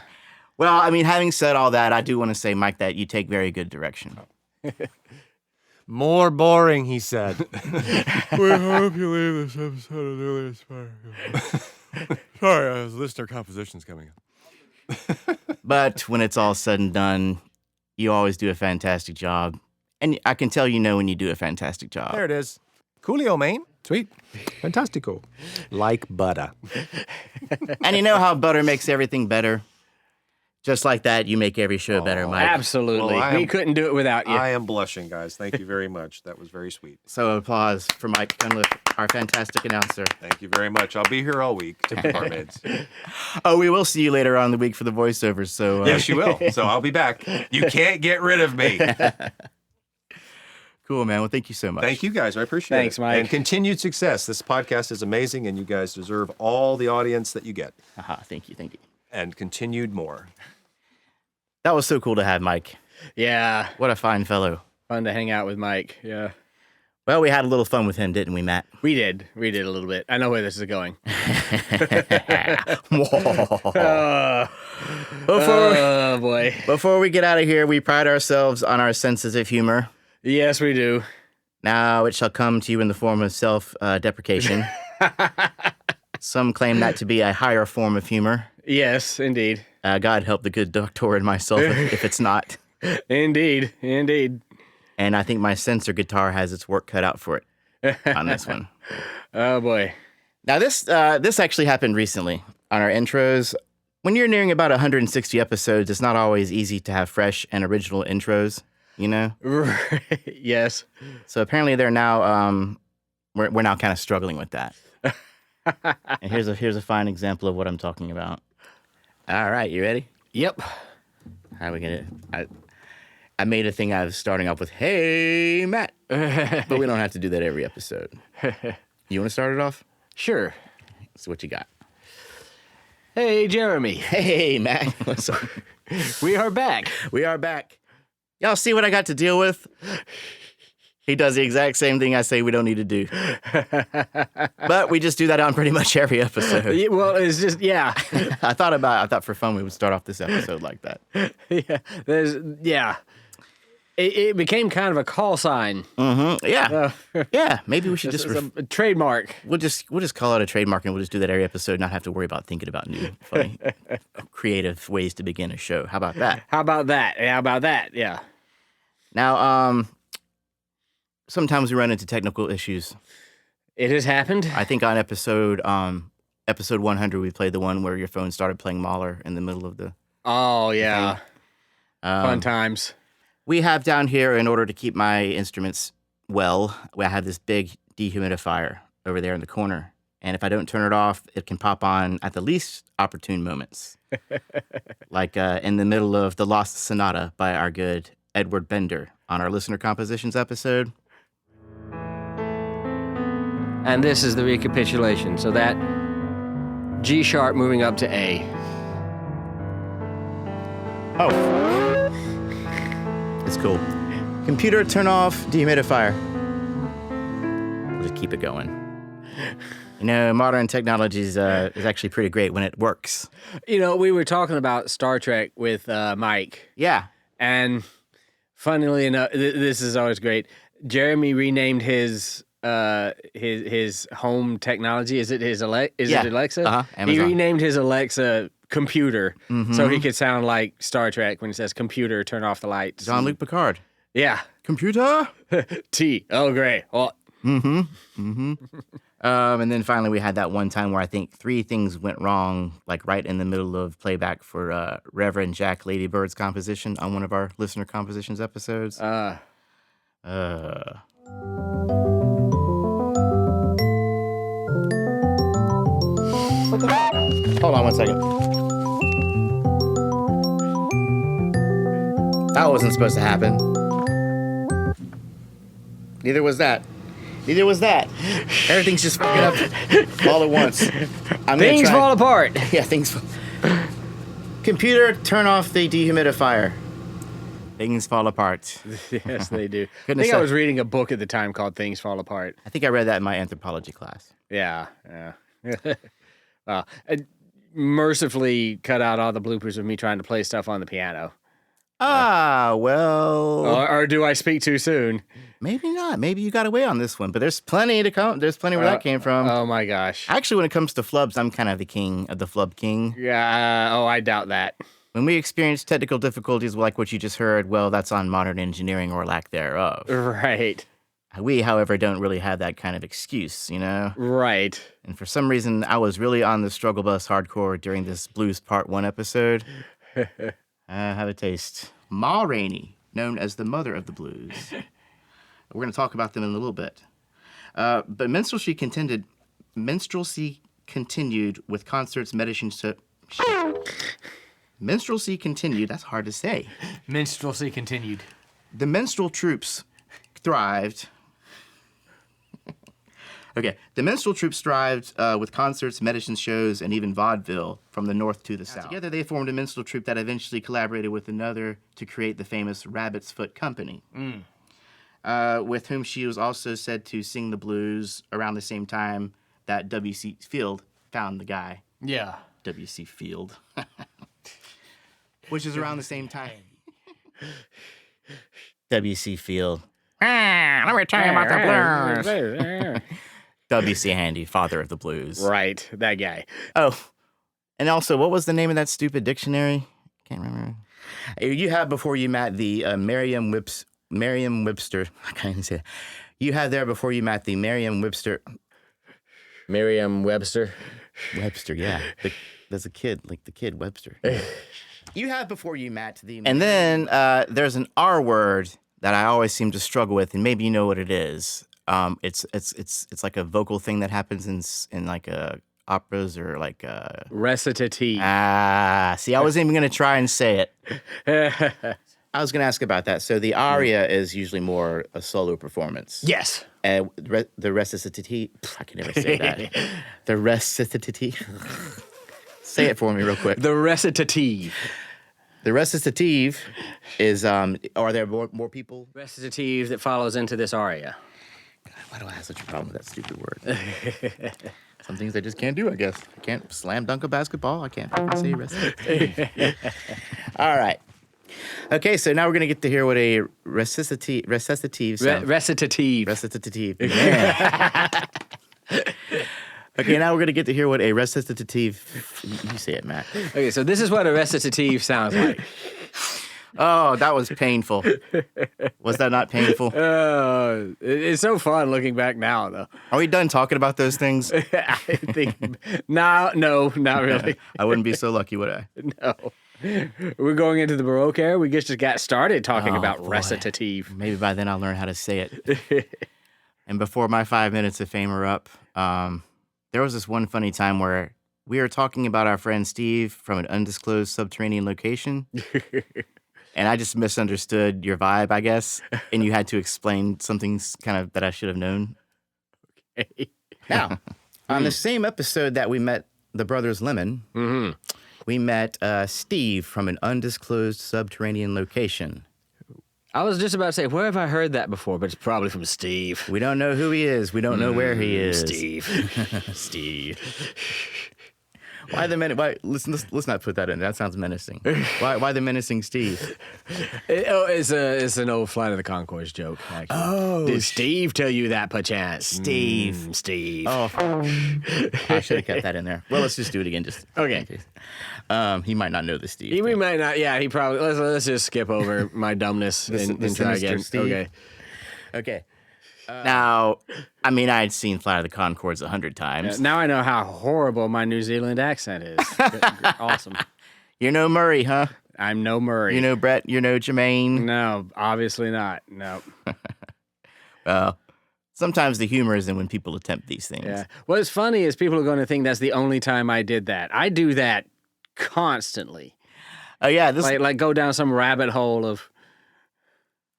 Well, I mean, having said all that, I do want to say, Mike, that you take very good direction. More boring, he said. We hope you leave this episode of Newly Inspired. Sorry, listener composition's coming up. But when it's all said and done, you always do a fantastic job. And I can tell you know when you do a fantastic job. There it is. Coolio, man. Sweet. Fantastico. Like butter. And you know how butter makes everything better? Just like that, you make every show better, Mike. Absolutely. Well, I We am- couldn't do it without you. I am blushing, guys. Thank you very much. That was very sweet. So applause for Mike Cunliffe, our fantastic announcer. Thank you very much. I'll be here all week to be barmaids. Oh, we will see you later on in the week for the voiceovers. So Yes, you will. So I'll be back. You can't get rid of me. cool, man. Well, thank you so much. Thank you, guys. I appreciate it. Thanks, Mike. And continued success. This podcast is amazing, and you guys deserve all the audience that you get, Thank you. Thank you. and continued more. That was so cool to have Mike. Yeah. What a fine fellow. Fun to hang out with Mike. Yeah. Well, we had a little fun with him, didn't we, Matt? We did. We did a little bit. I know where this is going. Oh, boy. Before we get out of here, we pride ourselves on our senses of humor. Yes, we do. Now it shall come to you in the form of self-deprecation. Some claim that to be a higher form of humor. Yes, indeed. God help the good doctor and myself if it's not. Indeed. Indeed. And I think my sensor guitar has its work cut out for it on this one. Oh, boy. Now, this actually happened recently on our intros. When you're nearing about 160 episodes, it's not always easy to have fresh and original intros, you know? Yes. So apparently they're now, we're now kind of struggling with that. And here's a fine example of what I'm talking about. All right, you ready? Yep. How are we gonna? I made a thing out of starting off with "Hey Matt," but we don't have to do that every episode. You want to start it off? Sure. So what you got? Hey, Jeremy. Hey, Matt. What's up? We are back. We are back. Y'all see what I got to deal with? He does the exact same thing I say we don't need to do. But we just do that on pretty much every episode. Yeah, well, it's just, yeah. I thought for fun we would start off this episode like that. Yeah. It became kind of a call sign. Mm-hmm. Yeah. Yeah. Maybe we should It's just a trademark. we'll just call it a trademark and we'll just do that every episode, not have to worry about thinking about new, funny, creative ways to begin a show. How about that? How about that? How about that? Yeah. Now, sometimes we run into technical issues. It has happened. I think on episode 100 we played the one where your phone started playing Mahler in the middle of the Oh, yeah. Fun times. We have down here, in order to keep my instruments well, I have this big dehumidifier over there in the corner. And if I don't turn it off, it can pop on at the least opportune moments. Like in the middle of The Lost Sonata by our good Edward Bender on our listener compositions episode. And this is the recapitulation. So that G sharp moving up to A. Oh. It's cool. Computer, turn off dehumidifier. We'll just keep it going. You know, modern technology is actually pretty great when it works. You know, we were talking about Star Trek with Mike. Yeah. And funnily enough, this is always great. Jeremy renamed his home technology. Is it his it Alexa? Uh-huh. He Amazon. renamed his Alexa computer so he could sound like Star Trek when it says computer, turn off the lights. Jean-Luc Picard. Yeah. Computer. T. Oh, great. Well, And then finally we had that one time where I think 3 things went wrong, like right in the middle of playback for Reverend Jack Ladybird's composition on one of our listener compositions episodes. Hold on one second. That wasn't supposed to happen. Neither was that. Neither was that. Everything's just fucking up all at once. things fall apart. Yeah, things. Computer, turn off the dehumidifier. Things fall apart. Yes, they do. I Goodness think I sake. was reading a book at the time called Things Fall Apart. I think I read that in my anthropology class. Yeah. I mercifully cut out all the bloopers of me trying to play stuff on the piano. Well, Or do I speak too soon? maybe not. Maybe you got away on this one, but there's plenty to come. There's plenty where that came from. Oh my gosh. Actually, when it comes to flubs, I'm kind of the king of the flub king. Yeah. I doubt that. When we experience technical difficulties like what you just heard, well, that's on modern engineering or lack thereof. Right. We, however, don't really have that kind of excuse, you know? Right. And for some reason, I was really on the struggle bus hardcore during this Blues Part 1 episode. Have a taste. Ma Rainey, known as the mother of the blues. We're going to talk about them in a little bit. But minstrelsy continued with concerts, minstrelsy continued, that's hard to say. Minstrelsy continued. The minstrel troops thrived. Okay, the minstrel troops thrived with concerts, medicine shows, and even vaudeville from the north to the south. Together, they formed a minstrel troupe that eventually collaborated with another to create the famous Rabbit's Foot Company, with whom she was also said to sing the blues around the same time that W.C. Field found the guy. Yeah. W.C. Field. Which is around the same time. W.C. Field. Let me tell you about the blues. W.C. Handy, father of the blues. Right. That guy. Oh, and also, what was the name of that stupid dictionary? Can't remember. You have before you, Matt, the Merriam-Webster. I can't even say that. You have there before you, Matt, the Merriam-Webster. Merriam-Webster. Webster, yeah. There's a kid, like the kid Webster. You have before you, Matt, the. And then there's an R word that I always seem to struggle with, and maybe you know what it is. It's like a vocal thing that happens in like operas or like Recitative. See, I wasn't even gonna try and say it. I was gonna ask about that. So the aria is usually more a solo performance. Yes. The recitative. I can never say that. The recitative. Say it for me real quick. The recitative. The recitative is, are there more people? Recitative that follows into this aria. Why do I have such a problem with that stupid word? Some things I just can't do, I guess. I can't slam dunk a basketball. I can't fucking say recitative. All right. Okay, so now we're going to get to hear what a recitative sounds. Recitative. Recitative. Yeah. Okay, now we're going to get to hear what a recitative... You say it, Matt. Okay, so this is what a recitative sounds like. Oh, that was painful. Was that not painful? It's so fun looking back now, though. Are we done talking about those things? I think no, not really. I wouldn't be so lucky, would I? No. We're going into the Baroque era. We just got started talking Oh, about boy. recitative. Maybe by then I'll learn how to say it. And before my 5 minutes of fame are up, there was this one funny time where we were talking about our friend Steve from an undisclosed subterranean location. And I just misunderstood your vibe, I guess. And you had to explain something kind of that I should have known. Now, on the same episode that we met the brothers Lemon, we met Steve from an undisclosed subterranean location. I was just about to say, where have I heard that before? But it's probably from Steve. We don't know who he is. We don't know where he is. Steve. Steve. Why the why? Let's not put that in. That sounds menacing. Why the menacing Steve? It's an old Flight of the Conchords joke, actually. Oh, Did Steve tell you that, perchance? Steve. Steve. Oh, I should have kept that in there. Well, let's just do it again. Just Okay. in case. He might not know the Steve. We might not. Yeah, he probably. Let's just skip over my dumbness The and try sinister again. Steve. Okay. Okay. Now, I mean, I had seen Flight of the Conchords 100 times. Now I know how horrible my New Zealand accent is. Awesome. You're no Murray, huh? I'm no Murray. You're no Brett. You're no Jermaine. No, obviously not. No. Well, sometimes the humor is in when people attempt these things. Yeah. What's funny is people are going to think that's the only time I did that. I do that constantly. Oh, yeah. This Like go down some rabbit hole of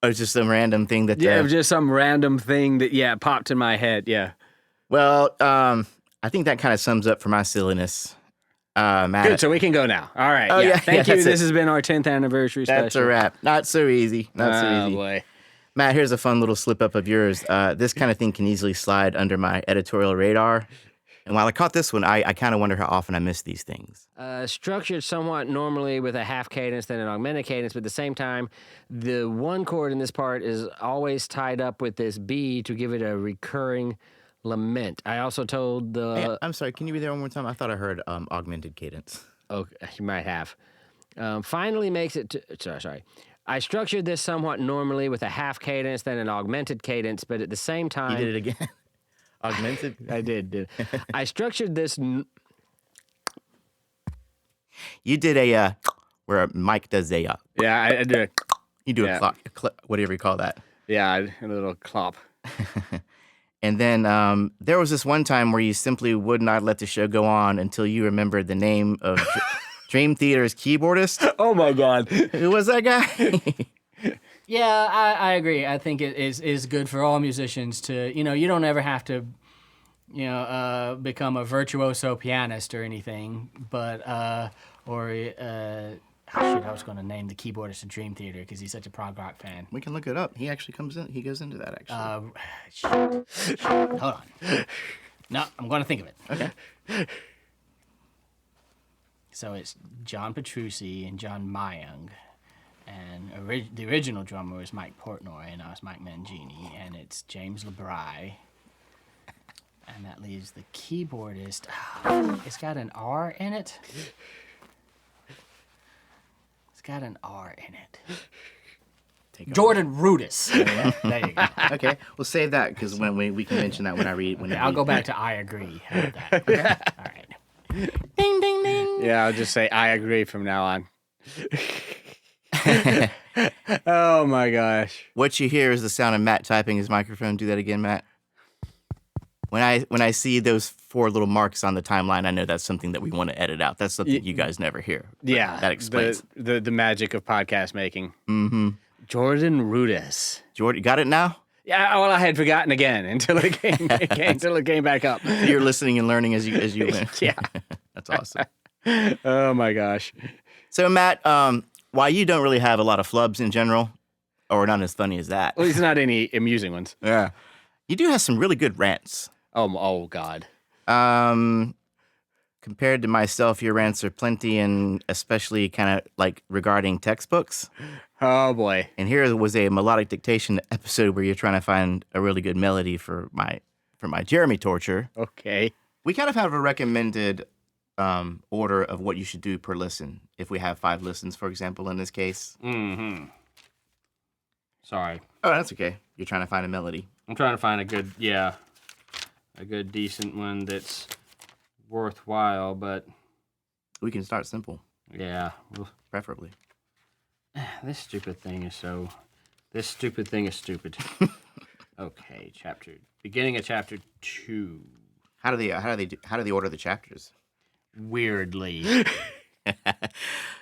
it's just some random thing that. just some random thing that popped in my head. Yeah. Well, I think that kind of sums up for my silliness. Matt. Good. So we can go now. All right. Oh, yeah, Thank you. that's This it. has been our 10th anniversary special. That's a wrap. Not so easy. Not so Oh easy. boy. Matt, here's a fun little slip up of yours. This kind of thing can easily slide under my editorial radar. And while I caught this one, I kind of wonder how often I miss these things. Structured somewhat normally with a half cadence, then an augmented cadence, but at the same time, the one chord in this part is always tied up with this B to give it a recurring lament. I also told the... Hey, I'm sorry, can you be there one more time? I thought I heard augmented cadence. Oh, you might have. Finally makes it to... Sorry. I structured this somewhat normally with a half cadence, then an augmented cadence, but at the same time... You did it again? Augmented? I did. I structured this... You did a, where Mike does a, Yeah, I did. you do Yeah. a clock, whatever you call that. Yeah, a little clop. And then there was this one time where you simply would not let the show go on until you remembered the name of Dream Theater's keyboardist. Oh my God. Who was that guy? Yeah, I agree. I think it is good for all musicians to, you don't ever have to, become a virtuoso pianist or anything, but, I was going to name the keyboardist of Dream Theater because he's such a prog rock fan. We can look it up. He actually comes in. He goes into that, actually. Shit. Hold on. No, I'm going to think of it. Okay. So it's John Petrucci and John Mayung. And the original drummer was Mike Portnoy, and I was Mike Mangini. And it's James LeBray. And that leaves the keyboardist. It's got an R in it. It's got an R in it. Jordan Rudess. There you go. Okay, we'll save that because when we can mention that when I read. I'll go back to I agree. How about that? Okay. All right. Ding, ding, ding. Yeah, I'll just say I agree from now on. Oh my gosh. What you hear is the sound of Matt typing his microphone. Do that again, Matt. When I see those 4 little marks on the timeline, I know that's something that we want to edit out. That's something you guys never hear. But Yeah. that explains. the magic of podcast making. Mm-hmm. Jordan Rudess. Jordan, you got it now? Yeah, well, I had forgotten again until it came back up. You're listening and learning as you went. Yeah. That's awesome. Oh my gosh. So Matt, while you don't really have a lot of flubs in general, or not as funny as that, Well, there's not any amusing ones. yeah, you do have some really good rants. Oh God. Compared to myself, your rants are plenty, and especially kind of like regarding textbooks. Oh boy. And here was a melodic dictation episode where you're trying to find a really good melody for my Jeremy torture. Okay. We kind of have a recommended order of what you should do per listen. If we have 5 listens, for example, in this case. Mm-hmm. Sorry. Oh, that's okay. You're trying to find a melody. I'm trying to find a good decent one that's worthwhile, but We can start simple, yeah. Well, preferably. this stupid thing is stupid. Okay, beginning of chapter 2. How do they order the chapters? Weirdly.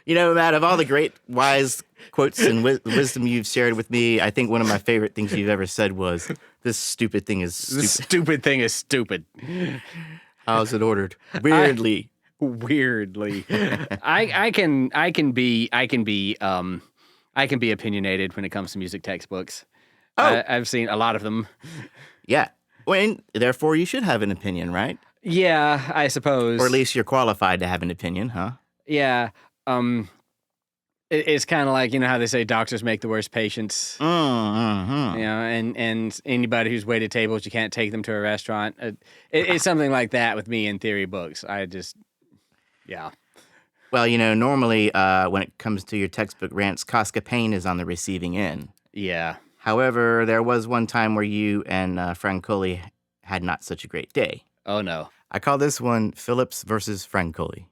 You know, Matt, of all the great wise quotes and wisdom you've shared with me, I think one of my favorite things you've ever said was, "This stupid thing is stupid." This stupid thing is stupid. How's it ordered? Weirdly. Weirdly. I can be opinionated when it comes to music textbooks. Oh. I've seen a lot of them. Yeah. Well, therefore, you should have an opinion, right? Yeah, I suppose. Or at least you're qualified to have an opinion, huh? Yeah. It's kind of like, you know how they say doctors make the worst patients. Mm-hmm. You know, and anybody who's waited tables, you can't take them to a restaurant. It's something like that with me in theory books. Yeah. Well, you know, normally when it comes to your textbook rants, Casca Payne is on the receiving end. Yeah. However, there was one time where you and Francoli had not such a great day. Oh, no. I call this one Phillips versus Francoli.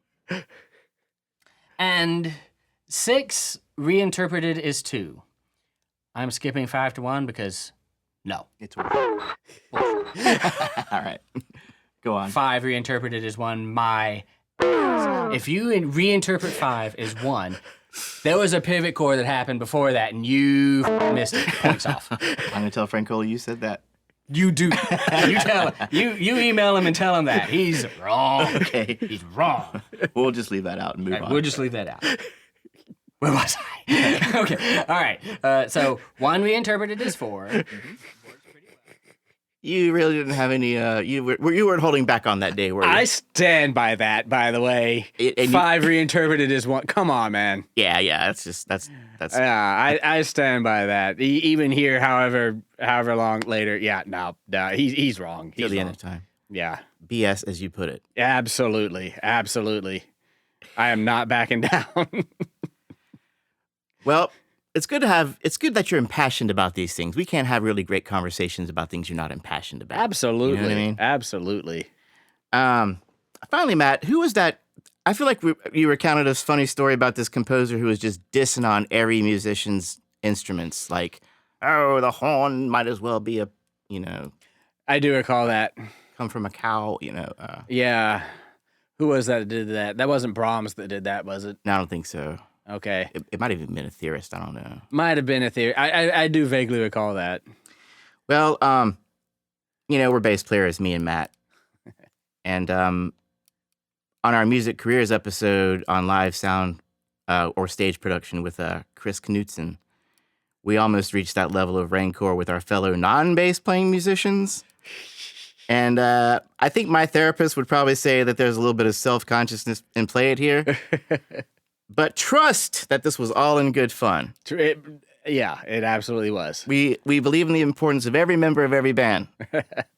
And 6 reinterpreted is 2. I'm skipping 5 to 1 because no. It's All right. Go on. 5 reinterpreted is 1. If you reinterpret 5 as 1, there was a pivot chord that happened before that, and you missed it. Points off. I'm going to tell Francoli you said that. You do. You tell him. You email him and tell him that. He's wrong. Okay. He's wrong. We'll just leave that out and move All right, on. we'll just leave that out. Where was I? Okay. All right. So 1 reinterpreted is 4. You really didn't have any. You weren't holding back on that day, were you? I stand by that, by the way. And 5 reinterpreted as 1. Come on, man. Yeah. That's. Yeah, I stand by that. Even here, however long later. Yeah, no, he's wrong. Till He's the wrong. end of time. Yeah, BS, as you put it. absolutely. I am not backing down. Well, it's good that you're impassioned about these things. We can't have really great conversations about things you're not impassioned about. Absolutely. You know what I mean? Absolutely. Finally, Matt, who was that? I feel like you recounted a funny story about this composer who was just dissing on every musician's instruments. Like, oh, the horn might as well be I do recall that. come from a cow, Yeah. Who was that did that? That wasn't Brahms that did that, was it? No, I don't think so. Okay. It might have even been a theorist. I don't know. Might have been a theory. I do vaguely recall that. Well, we're bass players, me and Matt. And on our music careers episode on live sound or stage production with Chris Knutson, we almost reached that level of rancor with our fellow non-bass playing musicians. And I think my therapist would probably say that there's a little bit of self-consciousness in play it here. But trust that this was all in good fun. Yeah, it absolutely was. We believe in the importance of every member of every band.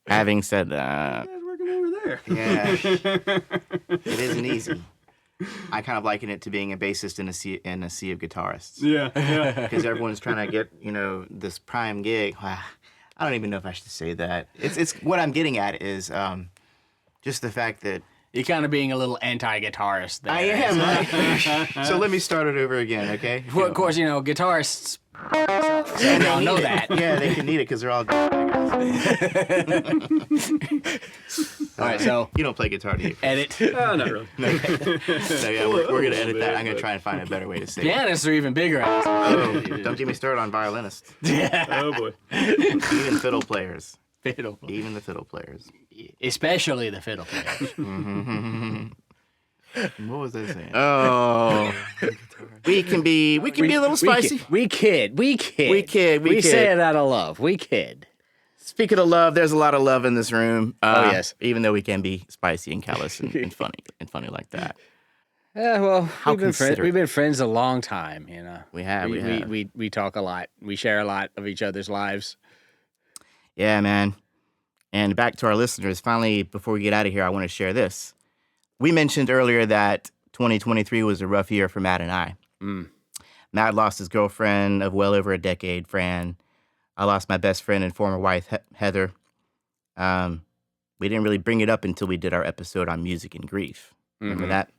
Having said that, Working over there. yeah, it isn't easy. I kind of liken it to being a bassist in a sea of guitarists. Yeah. Because everyone's trying to get this prime gig. I don't even know if I should say that. It's what I'm getting at is just the fact that You're kind of being a little anti-guitarist there. I am. Right? So let me start it over again, okay? Well, of course, guitarists. So we all know that. Yeah, they can need it because they're all. All right, so You don't play guitar, do you? edit. Oh, not really. So yeah, we're gonna edit that. I'm gonna try and find a better way to say it. Pianists are even bigger assholes. Oh, don't get me started on violinists. Oh, boy. Even fiddle players. Fiddle. Even the fiddle players. Especially the fiddle players. What was I saying? Oh, we can be a little spicy. We kid. We say it out of love. We kid. Speaking of love, there's a lot of love in this room. Yes. Even though we can be spicy and callous and funny like that. Yeah, well, How we've been considerate. friends a long time, you know. We have. We talk a lot. We share a lot of each other's lives. Yeah, man. And back to our listeners. Finally, before we get out of here, I want to share this. We mentioned earlier that 2023 was a rough year for Matt and I. Matt lost his girlfriend of well over a decade, Fran. I lost my best friend and former wife, Heather. We didn't really bring it up until we did our episode on music and grief. Remember that?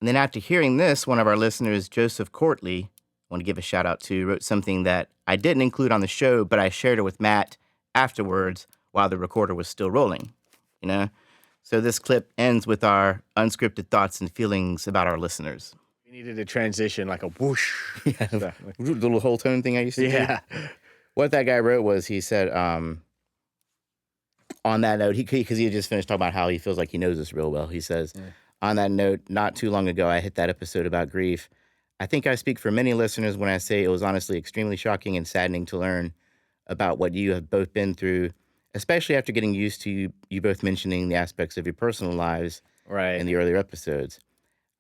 And then after hearing this, one of our listeners, Joseph Courtley, I want to give a shout out to, wrote something that I didn't include on the show, but I shared it with Matt afterwards while the recorder was still rolling, you know? So this clip ends with our unscripted thoughts and feelings about our listeners. We needed a transition, like a whoosh. The little whole tone thing I used to do. Yeah. What that guy wrote was, he said, on that note, because he had just finished talking about how he feels like he knows us real well. He says, on that note, not too long ago, I hit that episode about grief. I think I speak for many listeners when I say it was honestly extremely shocking and saddening to learn about what you have both been through, especially after getting used to you both mentioning the aspects of your personal lives in the earlier episodes.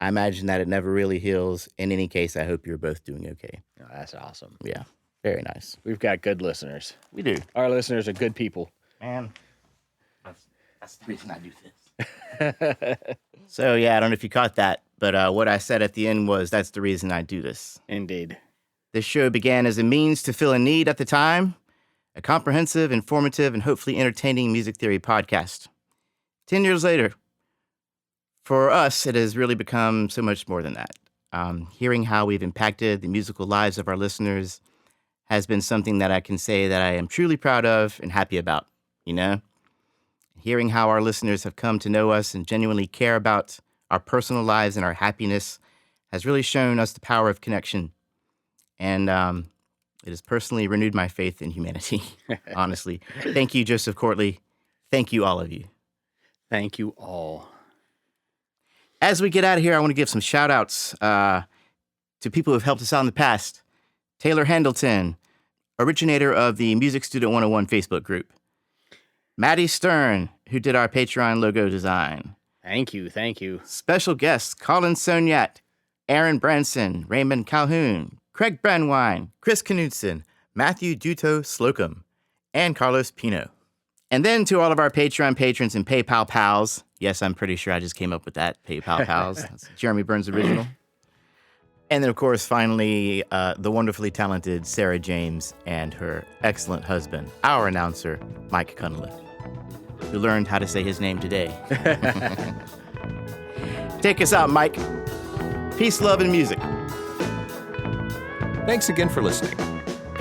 I imagine that it never really heals. In any case, I hope you're both doing okay. Oh, that's awesome. Yeah, very nice. We've got good listeners. We do. Our listeners are good people. Man, that's the reason I do this. So, yeah, I don't know if you caught that, but what I said at the end was, that's the reason I do this. Indeed. This show began as a means to fill a need at the time, a comprehensive, informative, and hopefully entertaining music theory podcast. 10 years later, for us, it has really become so much more than that. Hearing how we've impacted the musical lives of our listeners has been something that I can say that I am truly proud of and happy about, you know? Hearing how our listeners have come to know us and genuinely care about our personal lives and our happiness has really shown us the power of connection. And it has personally renewed my faith in humanity, honestly. Thank you, Joseph Courtley. Thank you, all of you. Thank you all. As we get out of here, I want to give some shout outs to people who have helped us out in the past. Taylor Handleton, originator of the Music Student 101 Facebook group. Maddie Stern, who did our Patreon logo design. Thank you. Thank you. Special guests, Colin Soniat, Aaron Branson, Raymond Calhoun, Craig Brandwine, Chris Knudsen, Matthew Duto Slocum, and Carlos Pino. And then to all of our Patreon patrons and PayPal pals. Yes, I'm pretty sure I just came up with that, PayPal pals. That's Jeremy Burns' original. And then, of course, finally, the wonderfully talented Sarah James and her excellent husband, our announcer, Mike Cunliffe, who learned how to say his name today. Take us out, Mike. Peace, love, and music. Thanks again for listening.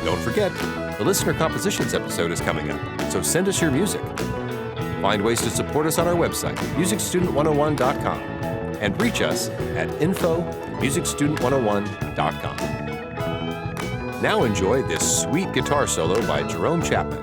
Don't forget, the Listener Compositions episode is coming up, so send us your music. Find ways to support us on our website, musicstudent101.com, and reach us at info@musicstudent101.com. Now enjoy this sweet guitar solo by Jerome Chapman.